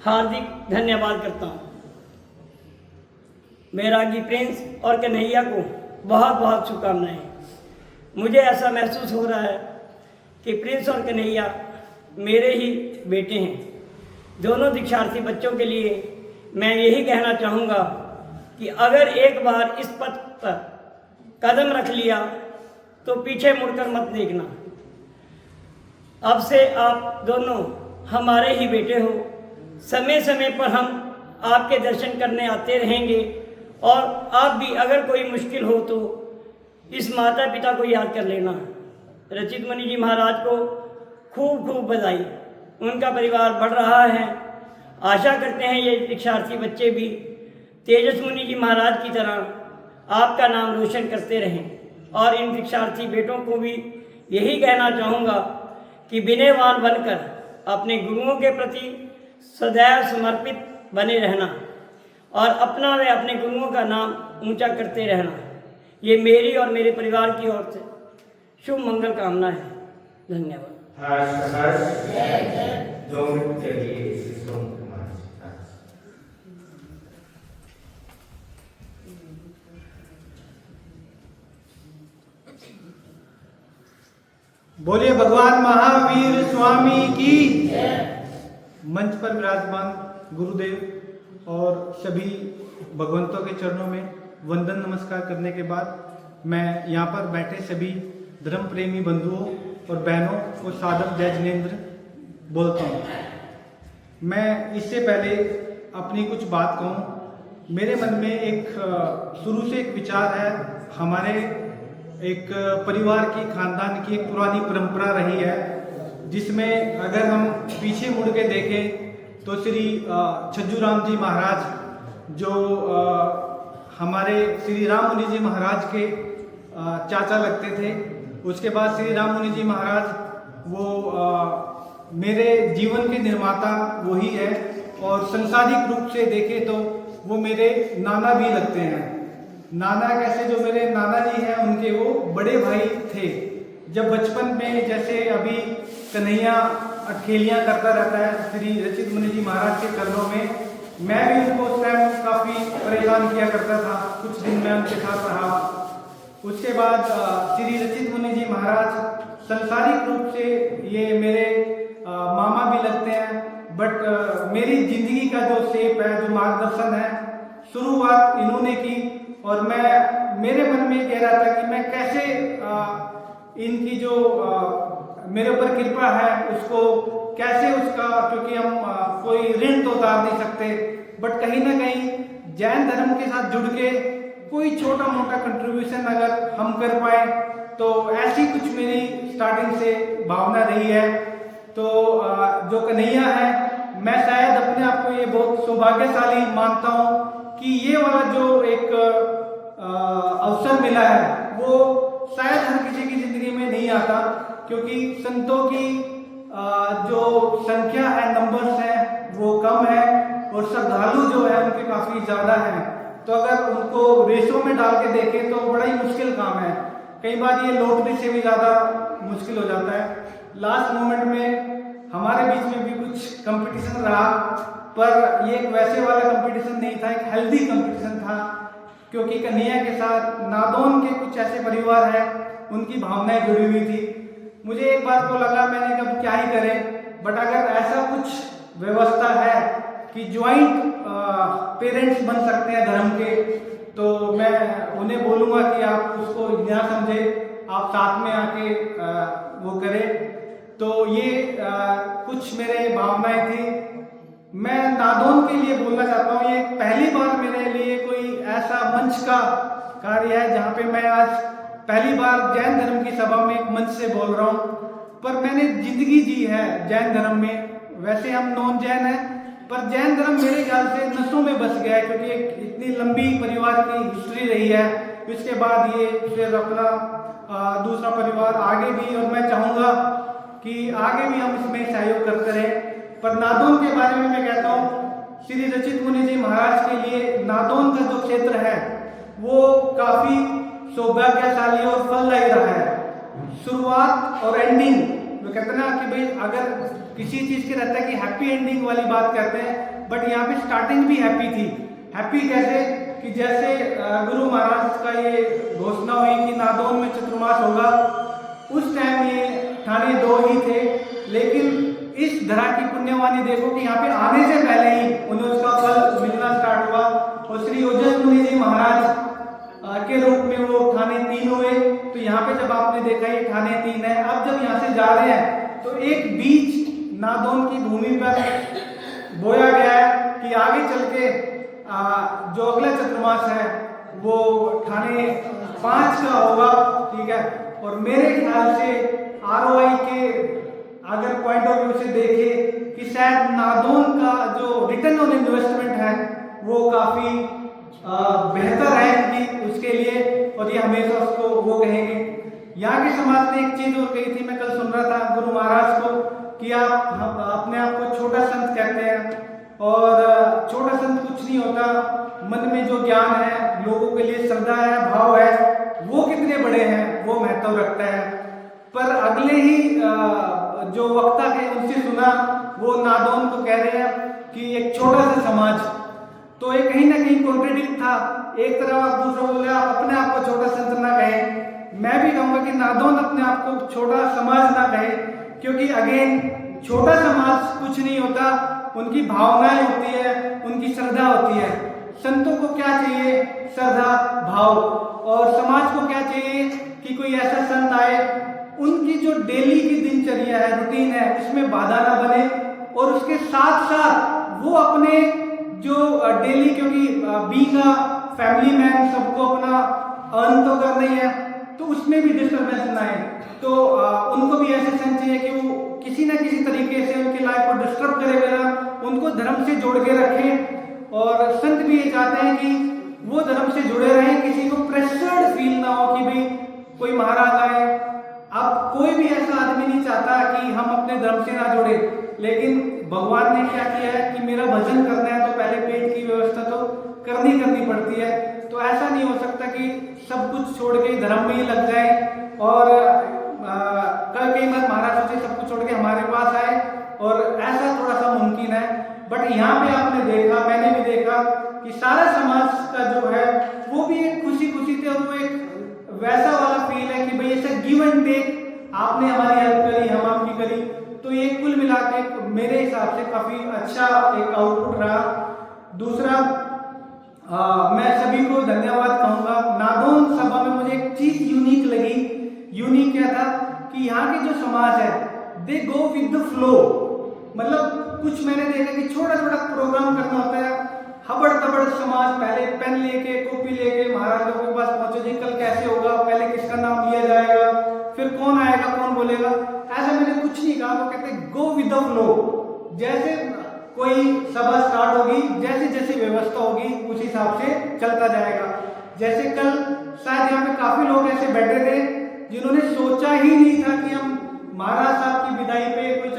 हार्दिक धन्यवाद करता हूँ। वैरागी प्रिंस और कन्हैया को बहुत बहुत शुभकामनाएं। मुझे ऐसा महसूस हो रहा है कि प्रिंस और कन्हैया मेरे ही बेटे हैं। दोनों दीक्षार्थी बच्चों के लिए मैं यही कहना चाहूँगा कि अगर एक बार इस पथ पर कदम रख लिया तो पीछे मुड़कर मत देखना। अब से आप दोनों हमारे ही बेटे हो। समय समय पर हम आपके दर्शन करने आते रहेंगे और आप भी अगर कोई मुश्किल हो तो इस माता पिता को याद कर लेना। रचित मुनि जी महाराज को खूब खूब बधाई। उनका परिवार बढ़ रहा है। आशा करते हैं ये दीक्षार्थी बच्चे भी तेजस मुनि जी महाराज की तरह आपका नाम रोशन करते रहें। और इन दीक्षार्थी बेटों को भी यही कहना चाहूँगा कि विनयवान बनकर अपने गुरुओं के प्रति सदैव समर्पित बने रहना और अपना व अपने गुरुओं का नाम ऊंचा करते रहना। ये मेरी और मेरे परिवार की ओर से शुभ मंगल कामना है। धन्यवाद। हर्ष हर्ष 2 मिनट के लिए शिशुम कुमार जी। बोलिए भगवान महावीर स्वामी की। मंच पर विराजमान गुरुदेव और सभी भगवंतों के चरणों में वंदन नमस्कार करने के बाद मैं यहाँ पर बैठे सभी धर्म प्रेमी बंधुओं और बहनों को सादर जय जिनेन्द्र बोलता हूँ। मैं इससे पहले अपनी कुछ बात कहूँ। मेरे मन में एक शुरू से एक विचार है। हमारे एक परिवार की खानदान की एक पुरानी परंपरा रही है, जिसमें अगर हम पीछे मुड़ के देखें तो श्री छज्जूराम जी महाराज जो हमारे श्री राम मुनि जी महाराज के चाचा लगते थे। उसके बाद श्री राम मुनि जी महाराज वो मेरे जीवन के निर्माता वही है और सांसारिक रूप से देखें तो वो मेरे नाना भी लगते हैं। नाना कैसे, जो मेरे नाना जी हैं उनके वो बड़े भाई थे। जब बचपन में जैसे अभी कन्हैया अटखेलियाँ करता रहता है श्री रचित मुनि जी महाराज के चरणों में, मैं भी उनको उस टाइम काफ़ी परेशान किया करता था। कुछ दिन मैं उनके साथ रहा। उसके बाद श्री रचित मुनि जी महाराज सांसारिक रूप से ये मेरे मामा भी लगते हैं, बट मेरी जिंदगी का जो शेप है, जो मार्गदर्शन है, शुरुआत इन्होंने की। और मैं मेरे मन में कह रहा था कि मैं कैसे इनकी जो मेरे ऊपर कृपा है उसको कैसे उसका, क्योंकि हम कोई ऋण तो उतार नहीं सकते, बट कहीं ना कहीं जैन धर्म के साथ जुड़ के कोई छोटा मोटा कंट्रीब्यूशन अगर हम कर पाए तो ऐसी कुछ मेरी स्टार्टिंग से भावना रही है। तो जो कन्हैया है, मैं शायद अपने आप को ये बहुत सौभाग्यशाली मानता हूँ कि ये वाला जो एक अवसर मिला है वो शायद हर किसी की जिंदगी में नहीं आता, क्योंकि संतों की जो संख्या है, नंबर्स है, वो कम है और श्रद्धालु जो है उनके काफ़ी ज़्यादा हैं। तो अगर उनको रेशो में डाल के देखें तो बड़ा ही मुश्किल काम है। कई बार ये लॉटरी से भी ज़्यादा मुश्किल हो जाता है। लास्ट मोमेंट में हमारे बीच में भी कुछ कंपटीशन रहा, पर ये एक वैसे वाला कंपटीशन नहीं था, एक हेल्दी कंपटीशन था, क्योंकि कन्हैया के साथ नादौन के कुछ ऐसे परिवार हैं, उनकी भावनाएं जुड़ी हुई थी। मुझे एक बार को लगा, मैंने कहा क्या ही करें, बट अगर ऐसा कुछ व्यवस्था है कि ज्वाइंट पेरेंट्स बन सकते हैं धर्म के, तो मैं उन्हें बोलूँगा कि आप उसको ना समझे, आप साथ में आके वो करें। तो ये कुछ मेरे भावनाएं थी। मैं नादौन के लिए बोलना चाहता हूँ, ये पहली बार मेरे लिए कोई ऐसा मंच का कार्य है जहाँ पे मैं आज पहली बार जैन धर्म की सभा में एक मंच से बोल रहा हूँ। पर मैंने जिंदगी जी है जैन धर्म में। वैसे हम नॉन जैन हैं, पर जैन धर्म मेरे ख्याल से नसों में बस गया है, क्योंकि एक इतनी लंबी परिवार की हिस्ट्री रही है। इसके बाद ये फिर अपना दूसरा परिवार आगे भी, और मैं चाहूँगा कि आगे भी हम इसमें सहयोग करते रहें। पर नादौन के बारे में मैं कहता हूँ, श्री रचित मुनि जी महाराज के लिए नादौन का जो क्षेत्र है वो काफ़ी सौभाग्यशाली और फलदायी रहा है। शुरुआत और एंडिंग, वो कहते हैं ना कि भाई अगर किसी चीज़ के रहता है कि हैप्पी एंडिंग वाली बात कहते हैं, बट यहाँ पे स्टार्टिंग भी हैप्पी थी। हैप्पी कैसे कि जैसे गुरु महाराज का ये घोषणा हुई कि नादौन में चतुर्मास होगा, उस टाइम ये ठाणे 2 ही थे, लेकिन इस धरा की पुण्यवानी देखो कि यहाँ पे आने से पहले ही उन्हें उसका फल मिलना स्टार्ट हुआ। और श्री ओजस मुनि जी महाराज के रूप में वो ठाणे 3 हुए। तो यहाँ पे जब आपने देखा ये ठाणे 3 है, अब जब यहाँ से जा रहे हैं तो एक बीज नादौन की भूमि पर बोया गया है कि आगे चल के जो अगला चतुर्मास है वो ठाणे 5 का होगा, ठीक है। और मेरे ख्याल से ROI के अगर पॉइंट ऑफ व्यू से देखें कि शायद नादौन का जो रिटर्न ऑन इन्वेस्टमेंट है वो काफ़ी बेहतर है इनकी उसके लिए, और ये हमेशा उसको वो कहेंगे। यहाँ के समाज ने एक चीज़ और कही थी, मैं कल सुन रहा था गुरु महाराज को, कि आप अपने आप को छोटा संत कहते हैं, और छोटा संत कुछ नहीं होता। मन में जो ज्ञान है, लोगों के लिए श्रद्धा है, भाव है, वो कितने बड़े हैं वो महत्व रखता है। पर अगले ही जो वक्ता है उनसे सुना, वो नादौन को कह रहे हैं कि एक छोटा सा समाज, तो ये कहीं ना कहीं कॉन्ट्रेडिक्ट था। एक तरफ आप दूसरा बोले, आप अपने आप को छोटा संत ना कहें, मैं भी कहूँगा कि नादौन अपने आप को छोटा समाज ना कहे, क्योंकि अगेन छोटा समाज कुछ नहीं होता, उनकी भावनाएं होती है, उनकी श्रद्धा होती है। संतों को क्या चाहिए? श्रद्धा, भाव। और समाज को क्या चाहिए कि कोई ऐसा संत आए, उनकी जो डेली की दिनचर्या है, रूटीन है, उसमें बाधा ना बने, और उसके साथ साथ वो अपने जो डेली, क्योंकि बीइंग अ फैमिली मैन सबको अपना अर्न तो करना ही है, तो उसमें भी डिस्टर्बेंस ना आए। तो उनको भी ऐसे संत चाहिए कि वो किसी ना किसी तरीके से उनकी लाइफ को डिस्टर्ब करे बिना उनको धर्म से जोड़ के रखें। और संत भी ये चाहते हैं कि वो धर्म से जुड़े रहें, किसी को प्रेशर्ड फील ना हो कि भाई कोई महाराज आए। अब कोई भी ऐसा आदमी नहीं चाहता कि हम अपने धर्म से ना जुड़े, लेकिन भगवान ने क्या किया है कि मेरा भजन करना है तो पहले पेट की व्यवस्था तो करनी पड़ती है। तो ऐसा नहीं हो सकता कि सब कुछ छोड़ के धर्म में ही लग जाए, और कल कई बार महाराज से सब कुछ छोड़ के हमारे पास आए, और ऐसा थोड़ा सा मुमकिन है। बट यहाँ पे आपने देखा, मैंने भी देखा कि सारा समाज का जो है वो भी एक खुशी थे, और वो एक वैसा वाला फील है कि भाई ऐसा गिव एंड टेक, आपने हमारी हेल्प करी, हम आपकी करी। तो ये कुल मिला के मेरे हिसाब से काफ़ी अच्छा एक आउटपुट रहा। दूसरा, मैं सभी को धन्यवाद कहूँगा। नादौन सभा में मुझे एक चीज़ यूनिक लगी। यूनिक क्या था कि यहाँ के जो समाज है, दे गो विद द फ्लो। मतलब कुछ मैंने देखा कि छोटा छोटा प्रोग्राम करना होता है, हबड़ तबड़ समाज पहले पेन लेके, कॉपी लेके महाराज लोगों के पास पहुंचे, जी कल कैसे होगा, पहले किसका नाम लिया जाएगा, फिर कौन आएगा, कौन बोलेगा। ऐसा मैंने कुछ नहीं कहा। वो कहते गो विद द फ्लो। जैसे कोई सभा स्टार्ट होगी, जैसे जैसे व्यवस्था होगी उस हिसाब से चलता जाएगा। जैसे कल शायद यहाँ पे काफी लोग ऐसे बैठे थे जिन्होंने सोचा ही नहीं था कि हम महाराज साहब की विदाई पे कोई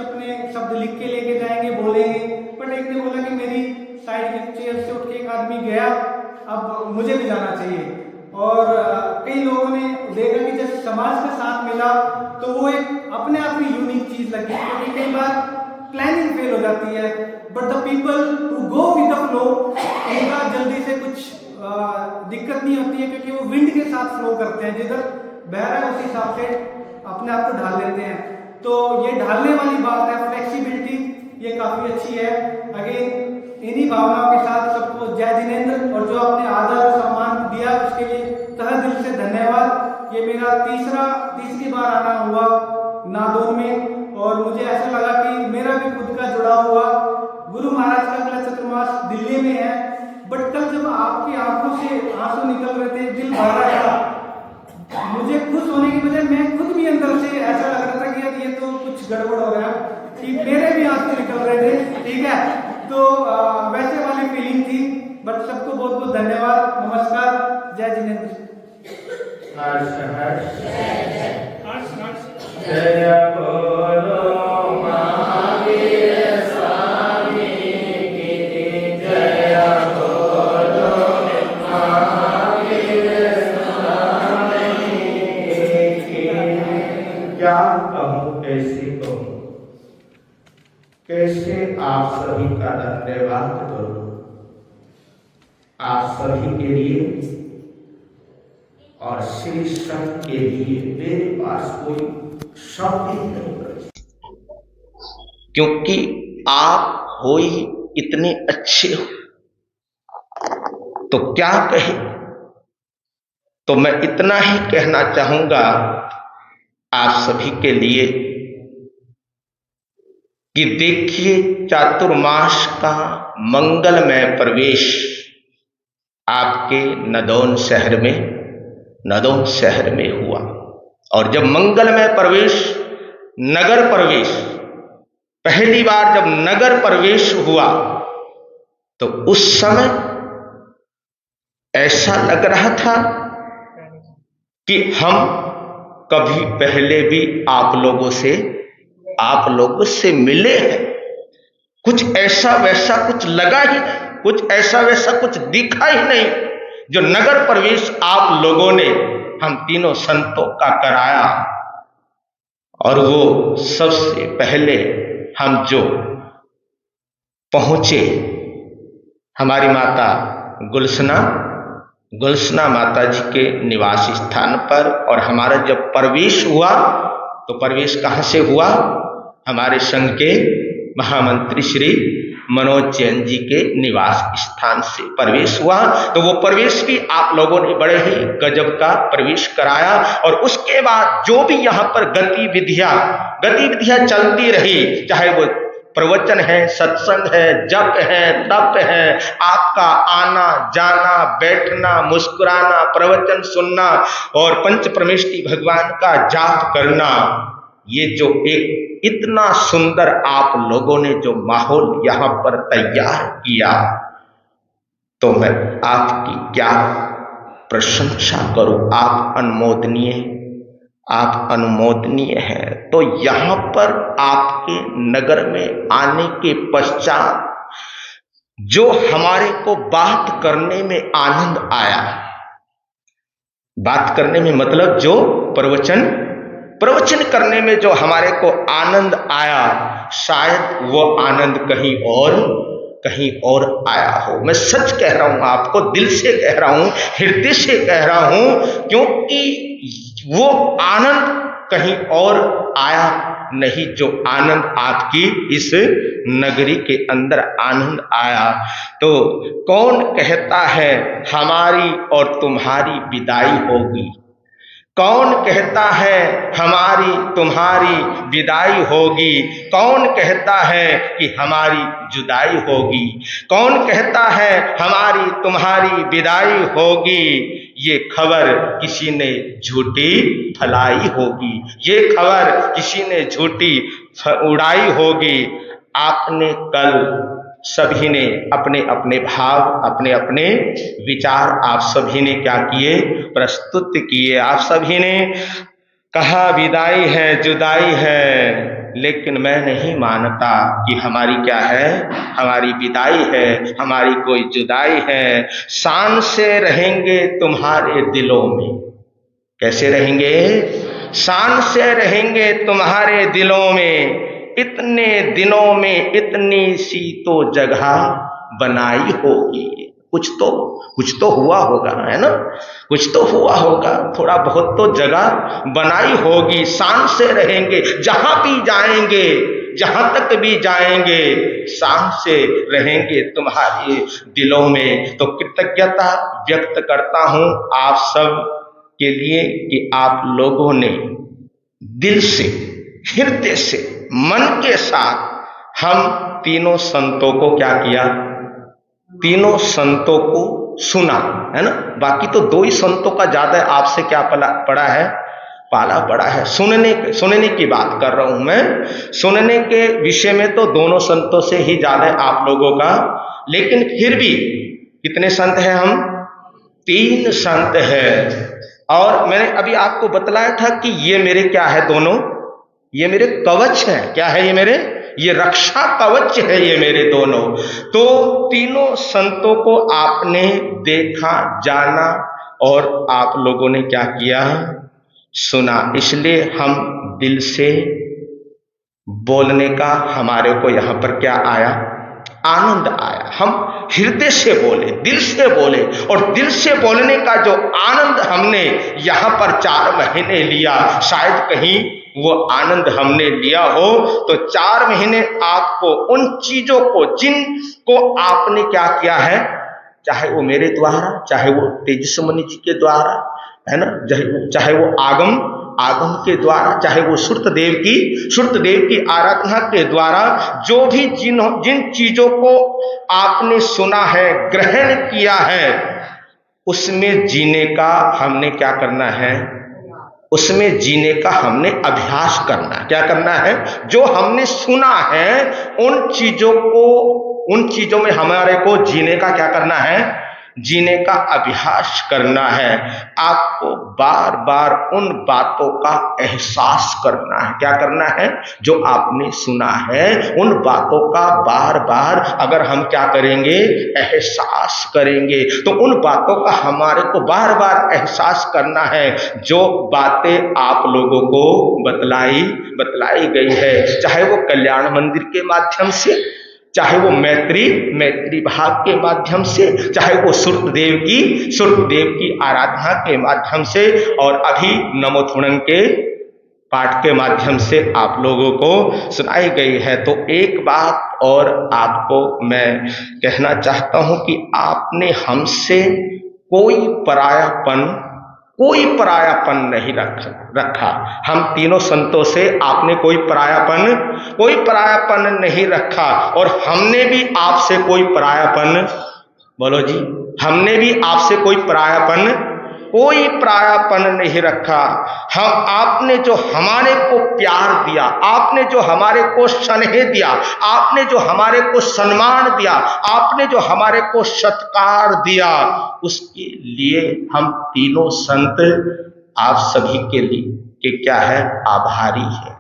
एक अपने आप में यूनिक चीज लगी, क्योंकि कई बार प्लानिंग फेल हो जाती है, but the people who go with the flow, उनका जल्दी से कुछ दिक्कत नहीं होती है, क्योंकि वो विंड के साथ फ्लो करते हैं, जिधर बह रहा है उस हिसाब से अपने आप को ढाल लेते हैं। तो ये ढालने वाली बात है, फ्लेक्सिबिलिटी, ये काफी अच्छी है। अगेन इन्हीं भावनाओं के साथ सबको जय जिनेंद्र, और जो आपने आदर और सम्मान दिया उसके लिए तहे दिल से धन्यवाद। ये मेरा तीसरी बार आना हुआ नादौन में, और मुझे ऐसा लगा कि मेरा भी खुद का जुड़ा हुआ गुरु महाराज का अगला चतुर्मास दिल्ली में है, बट कल जब आपकी आंखों से आंसू निकल रहे थे, दिल भर रहा था, मुझे खुश होने की बजाय मैं खुद भी अंदर से ऐसा लग रहा था कि यार ये तो कुछ गड़बड़ हो रहा है, कि मेरे भी आंसू निकल रहे थे, ठीक है। तो वैसे वाली फीलिंग थी, बट सबको बहुत बहुत धन्यवाद, नमस्कार, जय जिनेंद्र। जय बोलो महावीर स्वामी की जय, बोलो महावीर स्वामी की। क्या कहूँ, कैसे कहूँ, कैसे आप सभी का धन्यवाद करूं। आप सभी के लिए और श्री संत के लिए मेरे पास कोई शब्द ही नहीं बचे, क्योंकि आप हो ही इतने अच्छे हो, तो क्या कहे। तो मैं इतना ही कहना चाहूंगा आप सभी के लिए कि देखिए, चातुर्मास का मंगलमय प्रवेश आपके नदौन शहर में हुआ। और जब मंगलमय प्रवेश, नगर प्रवेश, पहली बार जब नगर प्रवेश हुआ, तो उस समय ऐसा लग रहा था कि हम कभी पहले भी आप लोगों से मिले हैं। कुछ ऐसा वैसा कुछ लगा ही नहीं, कुछ ऐसा वैसा कुछ दिखा ही नहीं जो नगर प्रवेश आप लोगों ने हम तीनों संतों का कराया। और वो सबसे पहले हम जो पहुंचे हमारी माता गुलसना माता जी के निवास स्थान पर, और हमारा जब प्रवेश हुआ तो प्रवेश कहाँ से हुआ? हमारे संघ के महामंत्री श्री मनोज जैन जी के निवास स्थान से प्रवेश हुआ। तो वो प्रवेश भी आप लोगों ने बड़े ही गजब का प्रवेश कराया। और उसके बाद जो भी यहाँ पर गतिविधियां चलती रही, चाहे वो प्रवचन है, सत्संग है, जप है, तप है, आपका आना जाना, बैठना, मुस्कुराना, प्रवचन सुनना और पंच परमेष्टि भगवान का जाप करना, ये जो एक इतना सुंदर आप लोगों ने जो माहौल यहाँ पर तैयार किया, तो मैं आपकी क्या प्रशंसा करूं। आप अनुमोदनीय हैं। तो यहाँ पर आपके नगर में आने के पश्चात जो हमारे को बात करने में आनंद आया, बात करने में मतलब जो प्रवचन करने में जो हमारे को आनंद आया, शायद वो आनंद कहीं और आया हो। मैं सच कह रहा हूं, आपको दिल से कह रहा हूं, हृदय से कह रहा हूं, क्योंकि वो आनंद कहीं और आया नहीं जो आनंद आपकी इस नगरी के अंदर आनंद आया। तो कौन कहता है हमारी और तुम्हारी विदाई होगी? कौन कहता है हमारी तुम्हारी विदाई होगी? कौन कहता है कि हमारी जुदाई होगी? कौन कहता है हमारी तुम्हारी विदाई होगी? ये खबर किसी ने झूठी फैलाई होगी, ये खबर किसी ने झूठी उड़ाई होगी। आपने कल सभी ने अपने अपने भाव, अपने अपने विचार आप सभी ने क्या किए? प्रस्तुत किए। आप सभी ने कहा विदाई है, जुदाई है, लेकिन मैं नहीं मानता कि हमारी क्या है, हमारी विदाई है, हमारी कोई जुदाई है। शान से रहेंगे तुम्हारे दिलों में। कैसे रहेंगे? शान से रहेंगे तुम्हारे दिलों में, इतने दिनों में इतनी सी तो जगह बनाई होगी। कुछ तो हुआ होगा, है ना, कुछ तो हुआ होगा, थोड़ा बहुत तो जगह बनाई होगी। शान से रहेंगे, जहां भी जाएंगे, जहां तक भी जाएंगे, शान से रहेंगे तुम्हारे दिलों में। तो कृतज्ञता व्यक्त करता हूं आप सब के लिए कि आप लोगों ने दिल से, हृदय से, मन के साथ हम तीनों संतों को क्या किया, तीनों संतों को सुना, है ना। बाकी तो दो ही संतों का ज्यादा आपसे क्या पड़ा है, पाला पड़ा है। सुनने की बात कर रहा हूं मैं, सुनने के विषय में तो दोनों संतों से ही ज्यादा आप लोगों का, लेकिन फिर भी कितने संत हैं हम, 3 संत हैं। और मैंने अभी आपको बतलाया था कि ये मेरे क्या है, दोनों ये मेरे कवच हैं। क्या है ये मेरे, ये रक्षा कवच है ये मेरे दोनों। तो तीनों संतों को आपने देखा, जाना और आप लोगों ने क्या किया, सुना। इसलिए हम दिल से बोलने का हमारे को यहां पर क्या आया, आनंद आया। हम हृदय से बोले, दिल से बोले, और दिल से बोलने का जो आनंद हमने यहां पर 4 महीने लिया, शायद कहीं वो आनंद हमने लिया हो तो 4 महीने आपको उन चीजों को, जिनको आपने क्या किया है, चाहे वो मेरे द्वारा, चाहे वो तेजस्वी मुनि जी के द्वारा, है ना, चाहे वो आगम के द्वारा, चाहे वो सुरत देव की आराधना के द्वारा, जो भी जिन चीजों को आपने सुना है, ग्रहण किया है, उसमें जीने का हमने क्या करना है, उसमें जीने का हमने अभ्यास करना है। क्या करना है, जो हमने सुना है उन चीजों में हमारे को जीने का क्या करना है, जीने का अभ्यास करना है। आपको बार बार उन बातों का एहसास करना है। क्या करना है, जो आपने सुना है उन बातों का बार बार अगर हम क्या करेंगे, एहसास करेंगे, तो उन बातों का हमारे को बार बार एहसास करना है, जो बातें आप लोगों को बतलाई गई है, चाहे वो कल्याण मंदिर के माध्यम से, चाहे वो मैत्री भाग के माध्यम से, चाहे वो सुरत देव की आराधना के माध्यम से, और अभी नमोथुणन के पाठ के माध्यम से आप लोगों को सुनाई गई है। तो एक बात और आपको मैं कहना चाहता हूं कि आपने हमसे कोई परायापन नहीं रखा। हम तीनों संतों से आपने कोई परायापन नहीं रखा, और हमने भी आपसे कोई परायापन, बोलो जी, हमने भी आपसे कोई परायापन नहीं रखा। हम आपने जो हमारे को प्यार दिया, आपने जो हमारे को स्नेह दिया, आपने जो हमारे को सम्मान दिया, आपने जो हमारे को सत्कार दिया, उसके लिए हम तीनों संत आप सभी के लिए क्या है, आभारी है।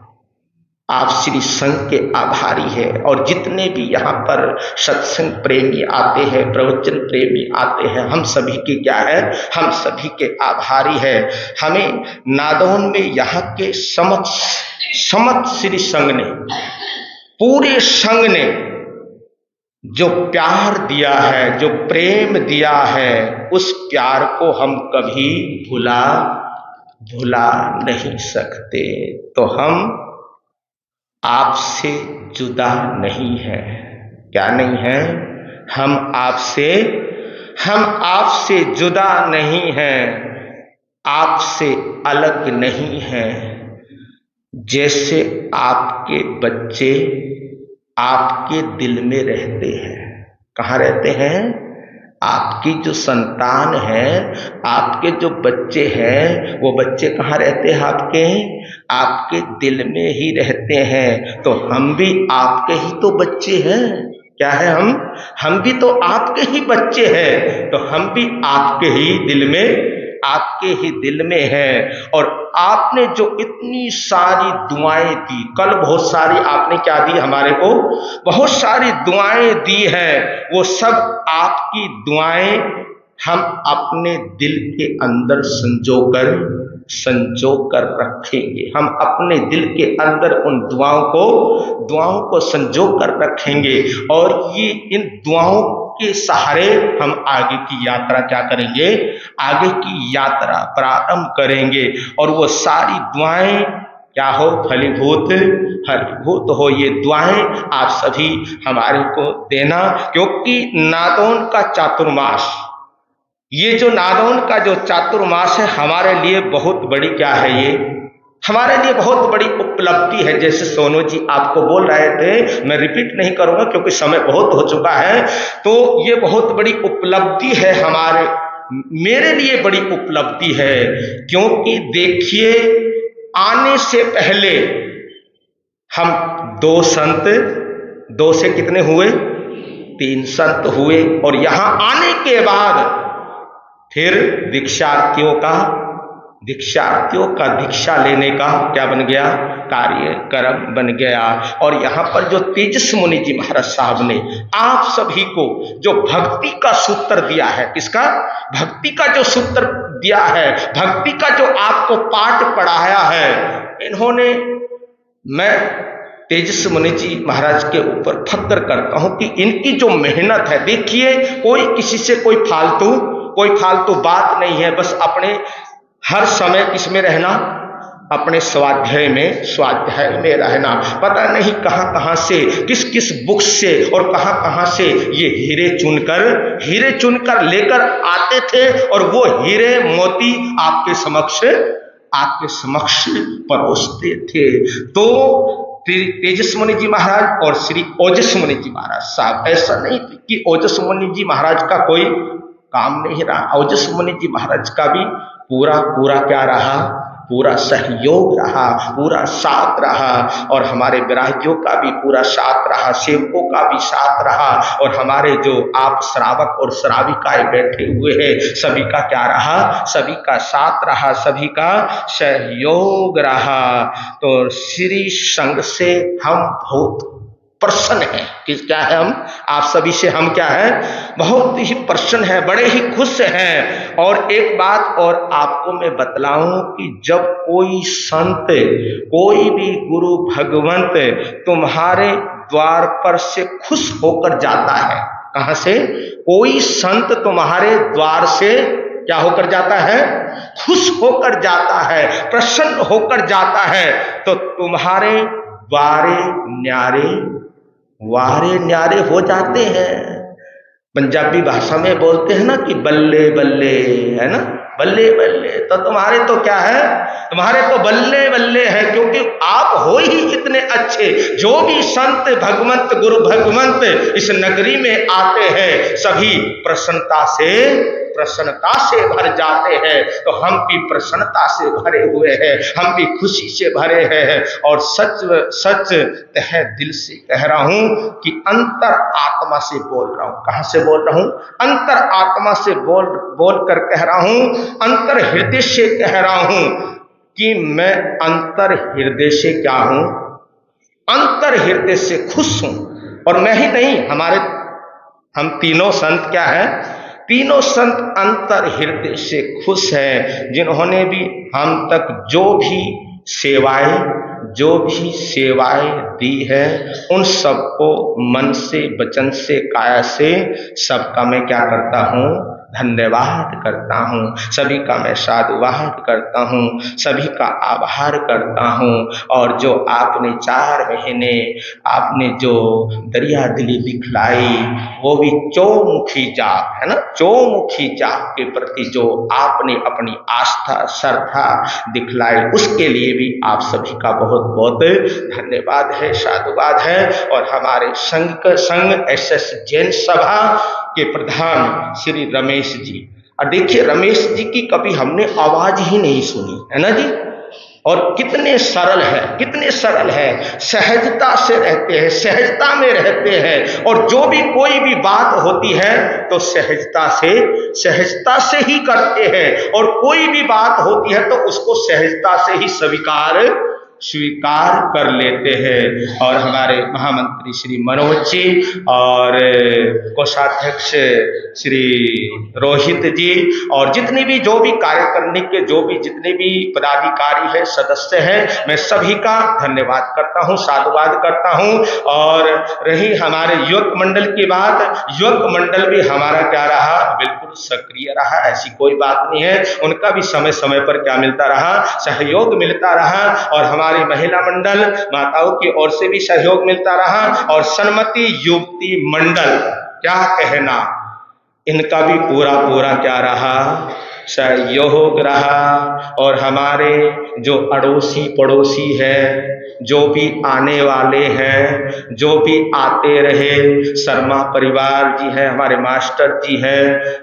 आप श्री संघ के आभारी है। और जितने भी यहाँ पर सत्संग प्रेमी आते हैं, प्रवचन प्रेमी आते हैं, हम सभी के क्या है, हम सभी के आभारी है। हमें नादौन में यहाँ के समस्त श्री संघ ने, पूरे संघ ने जो प्यार दिया है, जो प्रेम दिया है, उस प्यार को हम कभी भुला नहीं सकते। तो हम आपसे जुदा नहीं है। क्या नहीं है, हम आपसे जुदा नहीं हैं, आपसे अलग नहीं हैं। जैसे आपके बच्चे आपके दिल में रहते हैं। कहाँ रहते हैं, आपकी जो संतान है, आपके जो बच्चे हैं, वो बच्चे कहाँ रहते हैं, आपके दिल में ही रहते हैं। तो हम भी आपके ही तो बच्चे हैं। क्या है, हम भी तो आपके ही बच्चे हैं। तो हम भी आपके ही दिल में हैं। और आपने जो इतनी सारी दुआएं दी, कल बहुत सारी आपने क्या दी, हमारे को बहुत सारी दुआएं दी हैं। वो सब आपकी दुआएं हम अपने दिल के अंदर संजोकर संजो कर रखेंगे। हम अपने दिल के अंदर उन दुआओं को संजो कर रखेंगे और ये इन दुआओं के सहारे हम आगे की यात्रा क्या करेंगे, आगे की यात्रा प्रारंभ करेंगे और वो सारी दुआएं क्या हो, फलीभूत हो। ये दुआएं आप सभी हमारे को देना, क्योंकि नादौन का चातुर्मास, ये जो नादौन का जो चातुर्मास है हमारे लिए बहुत बड़ी क्या है, ये हमारे लिए बहुत बड़ी उपलब्धि है। जैसे सोनू जी आपको बोल रहे थे, मैं रिपीट नहीं करूंगा क्योंकि समय बहुत हो चुका है, तो ये बहुत बड़ी उपलब्धि है मेरे लिए बड़ी उपलब्धि है। क्योंकि देखिए, आने से पहले हम 2 संत, 2 से कितने हुए, 3 संत हुए, और यहां आने के बाद फिर दीक्षार्थियों का दीक्षा लेने का क्या बन गया, कार्यक्रम बन गया। और यहाँ पर जो तेजस मुनि जी महाराज साहब ने आप सभी को जो भक्ति का सूत्र दिया है, किसका, भक्ति का जो सूत्र दिया है, भक्ति का जो आपको पाठ पढ़ाया है, इन्होंने, मैं तेजस मुनि जी महाराज के ऊपर फक्र करता हूं कि इनकी जो मेहनत है, देखिए कोई किसी से कोई फालतू बात नहीं है, बस अपने हर समय किसमें रहना, अपने स्वाध्याय में रहना। पता नहीं कहां से, किस बुक से और कहां से ये हीरे चुनकर लेकर आते थे और वो हीरे मोती आपके समक्ष परोसते थे। तो तेजस मुनि जी महाराज और श्री ओजस मुनि जी महाराज साहब, ऐसा नहीं कि ओजस मुनि जी महाराज का कोई काम नहीं रहा, ओजस मुनि जी महाराज का भी पूरा क्या रहा, पूरा सहयोग रहा, पूरा साथ रहा, और हमारे विरागियों का भी पूरा साथ रहा, सेवकों का भी साथ रहा, और हमारे जो आप श्रावक और श्राविकाएं बैठे हुए हैं, सभी का क्या रहा, सभी का साथ रहा, सभी का सहयोग रहा। तो श्री संघ से हम बहुत प्रसन्न है कि क्या है, हम आप सभी से हम क्या है, बहुत ही प्रसन्न है, बड़े ही खुश हैं। और एक बात और आपको मैं बतलाऊं कि जब कोई संत, कोई भी गुरु भगवंत तुम्हारे द्वार पर से खुश होकर जाता है, कहां से, कोई संत तुम्हारे द्वार से क्या होकर जाता है, खुश होकर जाता है, प्रसन्न होकर जाता है, तो तुम्हारे वारे न्यारे हो जाते हैं। पंजाबी भाषा में बोलते हैं ना कि बल्ले बल्ले, है ना, बल्ले बल्ले, तो तुम्हारे तो क्या है, तुम्हारे तो बल्ले बल्ले है, क्योंकि आप हो ही इतने अच्छे। जो भी संत भगवंत गुरु भगवंत इस नगरी में आते हैं, सभी प्रसन्नता से भर जाते हैं। तो हम भी प्रसन्नता से भरे हुए हैं, हम भी खुशी से भरे हैं, और सच तहे दिल से कह रहा हूं कि अंतर आत्मा से बोल रहा हूं। कहां से बोल रहा हूं, अंतर आत्मा से बोल कर कह रहा हूं, अंतर हृदय से कह रहा हूं कि मैं अंतर हृदय से क्या हूं, अंतर हृदय से खुश हूं। और मैं ही नहीं, हम तीनों संत क्या है, तीनों संत अंतर हृदय से खुश हैं, जिन्होंने भी हम तक जो भी सेवाएं दी है, उन सबको मन से, वचन से, काया से सबका मैं क्या करता हूँ, धन्यवाद करता हूँ, सभी का मैं साधुवाद करता हूँ, सभी का आभार करता हूँ। और जो आपने 4 महीने आपने जो दरिया दिली दिखलाई, वो भी चौमुखी जाप है ना, चौमुखी जाप के प्रति जो आपने अपनी आस्था श्रद्धा दिखलाई, उसके लिए भी आप सभी का बहुत बहुत धन्यवाद है, साधुवाद है। और हमारे संघ एसएस जैन सभा के प्रधान श्री रमेश जी, और देखिए रमेश जी की कभी हमने आवाज ही नहीं सुनी, है ना जी, और कितने सरल है, सहजता से रहते हैं, सहजता में रहते हैं, और जो भी कोई भी बात होती है तो सहजता से ही करते हैं, और कोई भी बात होती है तो उसको सहजता से ही स्वीकार स्वीकार कर लेते हैं। और हमारे महामंत्री श्री मनोज जी और कोषाध्यक्ष श्री रोहित जी और जितने भी जो भी कार्य करने के जो भी जितने भी पदाधिकारी है सदस्य हैं, मैं सभी का धन्यवाद करता हूं, साधुवाद करता हूं। और रही हमारे युवक मंडल की बात, युवक मंडल भी हमारा क्या रहा, बिल्कुल सक्रिय रहा, ऐसी कोई बात नहीं है। उनका भी समय समय पर क्या मिलता रहा, सहयोग मिलता रहा। और हमारी महिला मंडल माताओं की ओर से भी सहयोग मिलता रहा। और सन्मति युवती मंडल क्या कहना, इनका भी पूरा क्या रहा, सहयोग रहा। और हमारे जो अड़ोसी पड़ोसी है, जो भी आने वाले हैं, जो भी आते रहे, शर्मा परिवार जी है, हमारे मास्टर जी है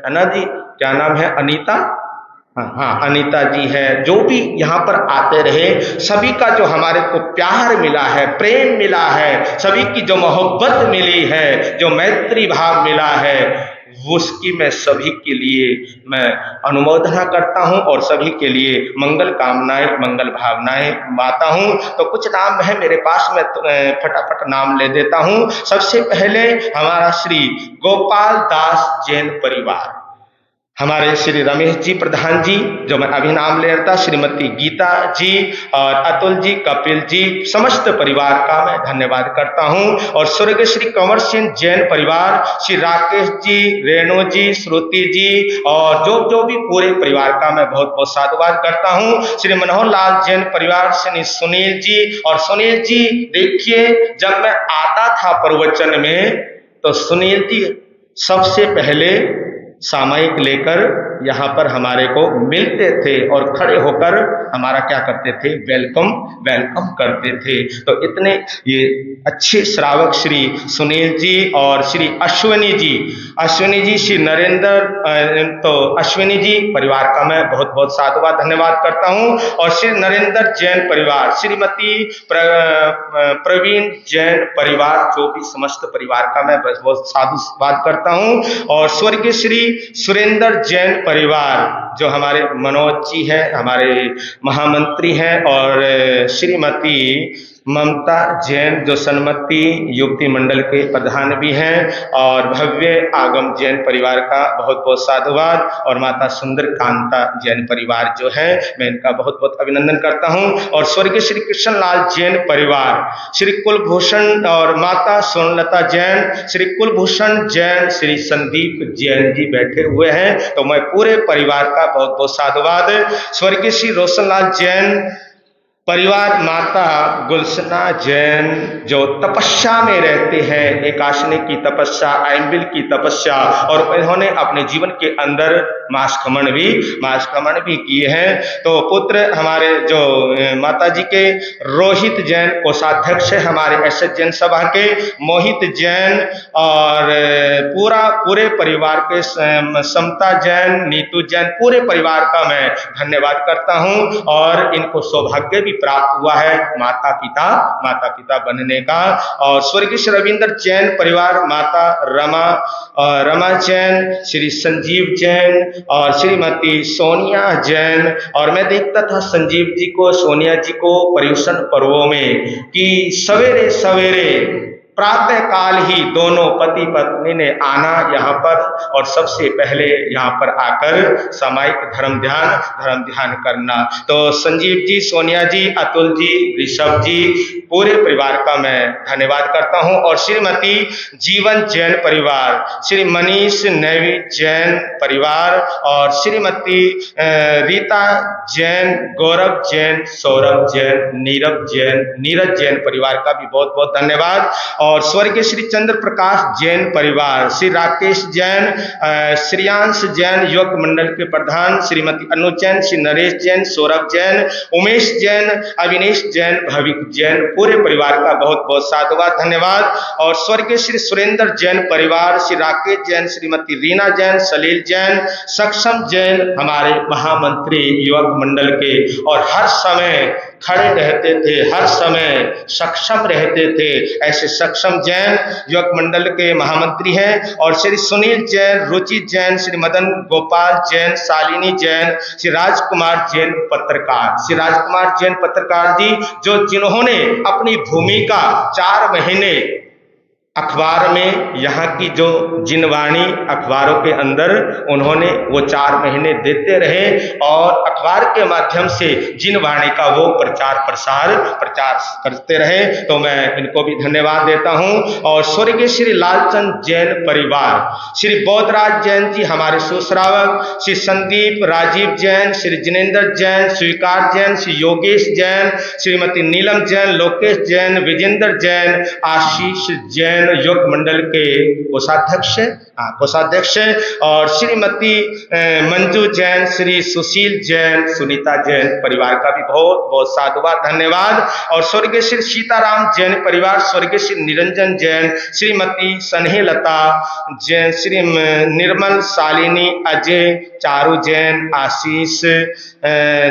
ना जी, क्या नाम है, अनीता, हाँ अनीता जी है, जो भी यहाँ पर आते रहे, सभी का जो हमारे को प्यार मिला है, प्रेम मिला है, सभी की जो मोहब्बत मिली है, जो मैत्री भाव मिला है, उसकी मैं सभी के लिए मैं अनुमोदना करता हूं और सभी के लिए मंगल कामनाएं, मंगल भावनाएं माता हूं। तो कुछ नाम है मेरे पास, मैं फटाफट नाम ले देता हूं। सबसे पहले हमारा श्री गोपाल दास जैन परिवार, हमारे श्री रमेश जी प्रधान जी, जो मैं अभी नाम ले रहा था, श्रीमती गीता जी और अतुल जी, कपिल जी, समस्त परिवार का मैं धन्यवाद करता हूं। और स्वर्गीय श्री कंवर सिंह जैन परिवार, श्री राकेश जी, रेणु जी, श्रुति जी और जो भी पूरे परिवार का मैं बहुत बहुत साधुवाद करता हूं। श्री मनोहर लाल जैन परिवार, श्री सुनील जी। और सुनील जी देखिए, जब मैं आता था प्रवचन में तो सुनील जी सबसे पहले सामायिक लेकर यहाँ पर हमारे को मिलते थे और खड़े होकर हमारा क्या करते थे, वेलकम करते थे। तो इतने ये अच्छे श्रावक श्री सुनील जी और श्री अश्विनी जी, श्री नरेंद्र, तो अश्विनी जी परिवार का मैं बहुत बहुत साधुवाद धन्यवाद करता हूँ। और श्री नरेंद्र जैन परिवार, श्रीमती प्रवीण जैन परिवार, जो भी समस्त परिवार का मैं बहुत साधुवाद करता हूँ। और स्वर्गीय श्री सुरेंद्र जैन परिवार, जो हमारे मनोज जी हैं, हमारे महामंत्री हैं। और श्रीमती ममता जैन, जो सन्मति युवती मंडल के प्रधान भी हैं। और भव्य आगम जैन परिवार का बहुत बहुत साधुवाद। और माता सुंदर कांता जैन परिवार जो है, मैं इनका बहुत बहुत अभिनंदन करता हूं। और स्वर्गीय श्री कृष्ण लाल जैन परिवार, श्री कुलभूषण और माता सोनलता जैन, श्री कुलभूषण जैन, श्री संदीप जैन जी बैठे हुए हैं, तो मैं पूरे परिवार का बहुत बहुत साधुवाद। स्वर्गीय श्री रोशनलाल जैन परिवार, माता गुलशना जैन, जो तपस्या में रहते हैं, एकाशनी की तपस्या, आइम्बिल की तपस्या, और इन्होंने अपने जीवन के अंदर मासकमण भी किए हैं। तो पुत्र हमारे जो माता जी के रोहित जैन, कोषाध्यक्ष है हमारे एसएस जैन सभा के, मोहित जैन, और पूरे परिवार के समता जैन, नीतू जैन, पूरे परिवार का मैं धन्यवाद करता हूं। और इनको सौभाग्य भी प्राप्त हुआ है माता पिता बनने का। और स्वर्गीय श्री रविंद्र जैन परिवार, माता रमा जैन, श्री संजीव जैन और श्रीमती सोनिया जैन। और मैं देखता था संजीव जी को, सोनिया जी को पर्युषण पर्वों में कि सवेरे सवेरे प्रातः काल ही दोनों पति पत्नी ने आना यहाँ पर, और सबसे पहले यहाँ पर आकर सामायिक धर्म ध्यान करना। तो संजीव जी, सोनिया जी, अतुल जी, ऋषभ जी, पूरे परिवार का मैं धन्यवाद करता हूँ। और श्रीमती जीवन जैन परिवार, श्री मनीष नेवी जैन परिवार, और श्रीमती रीता जैन, गौरव जैन, सौरभ जैन, नीरज जैन परिवार का भी बहुत बहुत धन्यवाद। और स्वर्गीय श्री चंद्र प्रकाश जैन परिवार, श्री राकेश जैन, श्रेयांश जैन, युवक मंडल के प्रधान, श्रीमती अनु जैन, श्री नरेश जैन, सौरभ जैन, उमेश जैन, अविनेश जैन, भविक जैन, पूरे परिवार का बहुत बहुत साधुवाद धन्यवाद। और स्वर्गीय श्री सुरेंद्र जैन परिवार, श्री राकेश जैन, श्रीमती रीना जैन, सलील जैन, सक्षम जैन, हमारे महामंत्री युवक मंडल के, और हर समय खड़े रहते थे, हर समय सक्षम रहते थे। ऐसे सक्षम जैन युवक मंडल के महामंत्री हैं, और श्री सुनील जैन, रुचि जैन, श्री मदन गोपाल जैन, शालिनी जैन, श्री राजकुमार जैन पत्रकार। श्री राजकुमार जैन पत्रकार जी जिन्होंने अपनी भूमिका 4 महीने अखबार में, यहाँ की जो जिनवाणी अखबारों के अंदर उन्होंने वो 4 महीने देते रहे और अखबार के माध्यम से जिनवाणी का वो प्रचार करते रहे। तो मैं इनको भी धन्यवाद देता हूँ। और स्वर्गीय श्री लालचंद जैन परिवार, श्री बोधराज जैन जी हमारे सुश्रावक, श्री संदीप राजीव जैन, श्री जिनेन्द्र जैन, स्वीकार जैन, श्री योगेश जैन, श्रीमती नीलम जैन, लोकेश जैन, विजेंद्र जैन, आशीष जैन युवक मंडल के कोषाध्यक्ष, और श्रीमती मंजू जैन, श्री सुशील जैन, सुनीता जैन परिवार का भी बहुत बहुत साधुवाद धन्यवाद। और स्वर्गीय श्री सीताराम जैन परिवार, स्वर्गीय श्री निरंजन जैन, श्रीमती स्नेहलता जैन, श्री निर्मल, शालिनी, अजय, चारू जैन, आशीष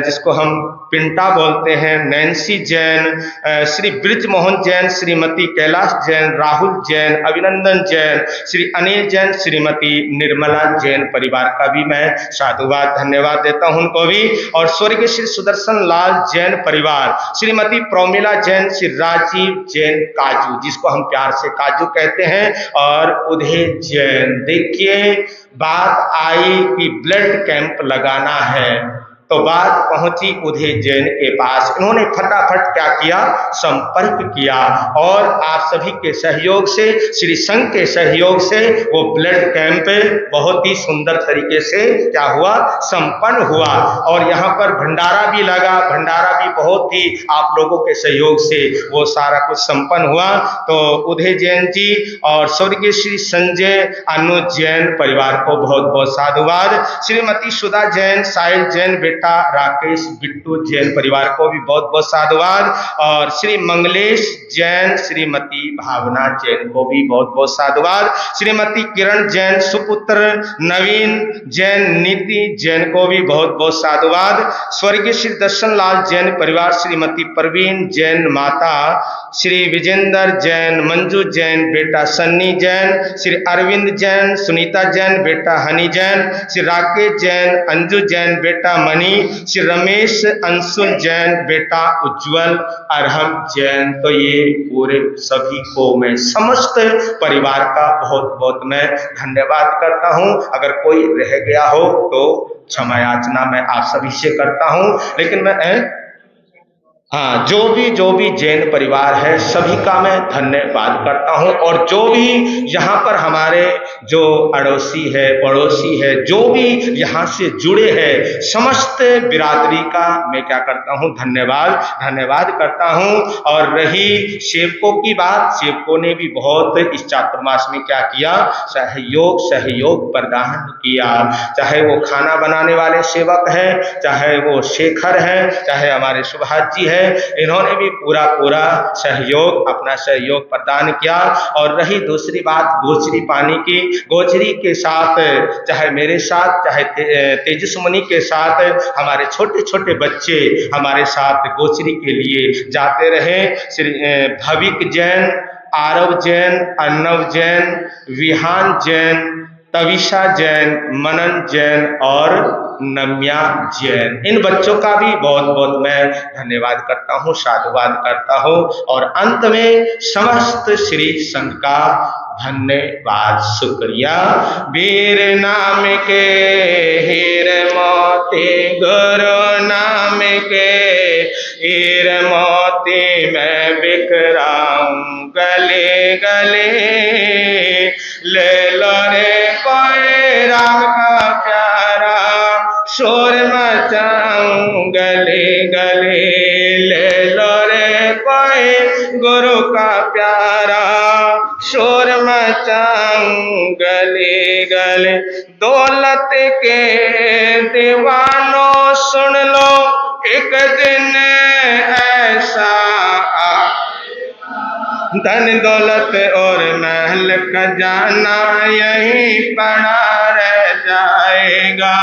जिसको हम पिंटा बोलते हैं, नैन्सी जैन, श्री ब्रिजमोहन जैन, श्रीमती कैलाश जैन, राहुल जैन, अभिनंदन जैन, श्री अनिल जैन, श्रीमती निर्मला जैन परिवार का भी मैं साधुवाद धन्यवाद देता हूं उनको भी। और स्वर्गीय श्री सुदर्शन लाल जैन परिवार, श्रीमती प्रोमिला जैन, श्री राजीव जैन काजू जिसको हम प्यार से काजू कहते हैं, और उदय जैन। देखिए बात आई कि ब्लड कैंप लगाना है तो बात पहुंची उदय जैन के पास। इन्होंने फटाफट क्या किया, संपर्क किया, और आप सभी के सहयोग से, श्री संघ के सहयोग से वो ब्लड कैंप बहुत ही सुंदर तरीके से क्या हुआ, संपन्न हुआ। और यहाँ पर भंडारा भी लगा, भंडारा भी बहुत ही आप लोगों के सहयोग से वो सारा कुछ संपन्न हुआ। तो उदय जैन जी और स्वर्गीय श्री संजय अनुज जैन परिवार को बहुत बहुत साधुवाद। श्रीमती सुधा जैन, साहिल जैन बेटा राकेश बिट्टू जैन परिवार को भी बहुत बहुत साधुवाद। और श्री मंगलेश जैन, श्रीमती भावना जैन को भी बहुत बहुत साधुवाद। श्रीमती किरण जैन, सुपुत्र नवीन जैन, नीति जैन को भी बहुत बहुत साधुवाद। स्वर्गीय श्री दर्शन लाल जैन परिवार, श्रीमती प्रवीण जैन माता, श्री विजेंद्र जैन, मंजू जैन बेटा सन्नी जैन, श्री अरविंद जैन, सुनीता जैन बेटा हनी जैन, श्री राकेश जैन, अंजू जैन बेटा मणि, श्री रमेश अंशुल जैन बेटा उज्जवल, अरहम जैन। तो ये पूरे सभी को मैं समस्त परिवार का बहुत बहुत मैं धन्यवाद करता हूं। अगर कोई रह गया हो तो क्षमा याचना मैं आप सभी से करता हूं। लेकिन मैं हाँ, जो भी जैन परिवार है सभी का मैं धन्यवाद करता हूं। और जो भी यहाँ पर हमारे जो अड़ोसी है, पड़ोसी है, जो भी यहाँ से जुड़े हैं, समस्त बिरादरी का मैं क्या करता हूं, धन्यवाद करता हूं। और रही सेवकों की बात, सेवकों ने भी बहुत इस चातुर्मास में क्या किया, सहयोग प्रदान किया। चाहे वो खाना बनाने वाले सेवक हैं, चाहे वो शेखर हैं, चाहे हमारे सुभाष जी हैं, इन्होंने भी पूरा सहयोग, अपना सहयोग प्रदान किया। और रही दूसरी बात गोचरी पानी की, गोचरी के साथ, चाहे मेरे साथ, चाहे तेजस मुनि के साथ, हमारे छोटे छोटे बच्चे हमारे साथ गोचरी के लिए जाते रहे। श्री भविक जैन, आरव जैन, अर्णव जैन, विहान जैन, तविषा जैन, मनन जैन और नम्या जैन, इन बच्चों का भी बहुत बहुत मैं धन्यवाद करता हूँ, साधुवाद करता हूँ। और अंत में समस्त श्री संघ का धन्यवाद, शुक्रिया। वीर नाम के हीर मोती, गुरु नाम के हीर मोती, मैं बिखराऊं गले गले, ले लो रे कोई राम का प्यारा, शोर मचाऊं गले गले, ले लो रे कोई गुरु का प्यारा, शोर मचाऊं गले गले। दौलत के दीवानों सुन लो, एक दिन ऐसा धन दौलत और महल खजाना यहीं पड़ा रह जाएगा।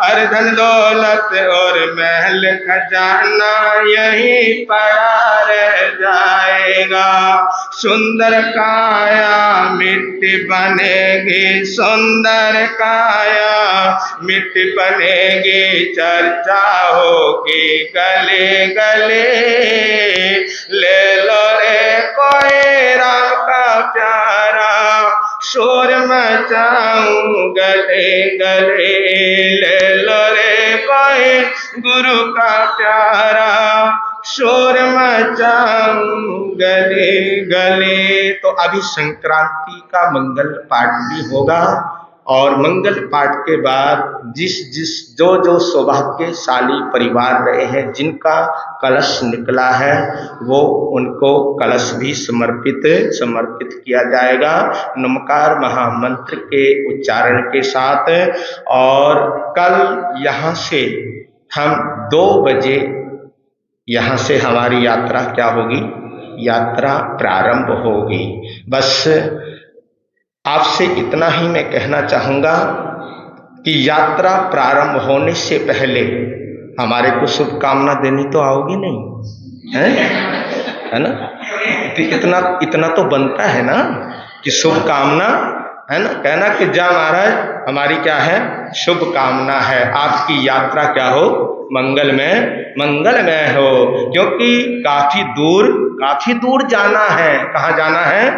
अरे धन दौलत और महल खजाना यहीं पड़ा रह जाएगा। सुंदर काया मिट्टी बनेगी, सुंदर काया मिट्टी बनेगी, चर्चा होगी गले गले। ले लो रे कोई राम का प्यारा, शोर मचाऊं गले गले। ले लो रे कोई गुरु का प्यारा, शोर मचाऊं गले गले। तो अभी संक्रांति का मंगल पाठ भी होगा और मंगल पाठ के बाद जो सौभाग्यशाली परिवार रहे हैं, जिनका कलश निकला है, वो उनको कलश भी समर्पित किया जाएगा नमकार महामंत्र के उच्चारण के साथ। और कल यहाँ से हम 2 बजे यहाँ से हमारी यात्रा क्या होगी, यात्रा प्रारंभ होगी। बस आपसे इतना ही मैं कहना चाहूँगा कि यात्रा प्रारंभ होने से पहले हमारे को शुभकामना देनी तो आओगी नहीं, है ना? इतना तो बनता है ना कि शुभकामना, है ना, कहना कि जा महाराज हमारी क्या है, शुभकामना है, आपकी यात्रा क्या हो, मंगलमय हो। क्योंकि काफी दूर जाना है। कहाँ जाना है?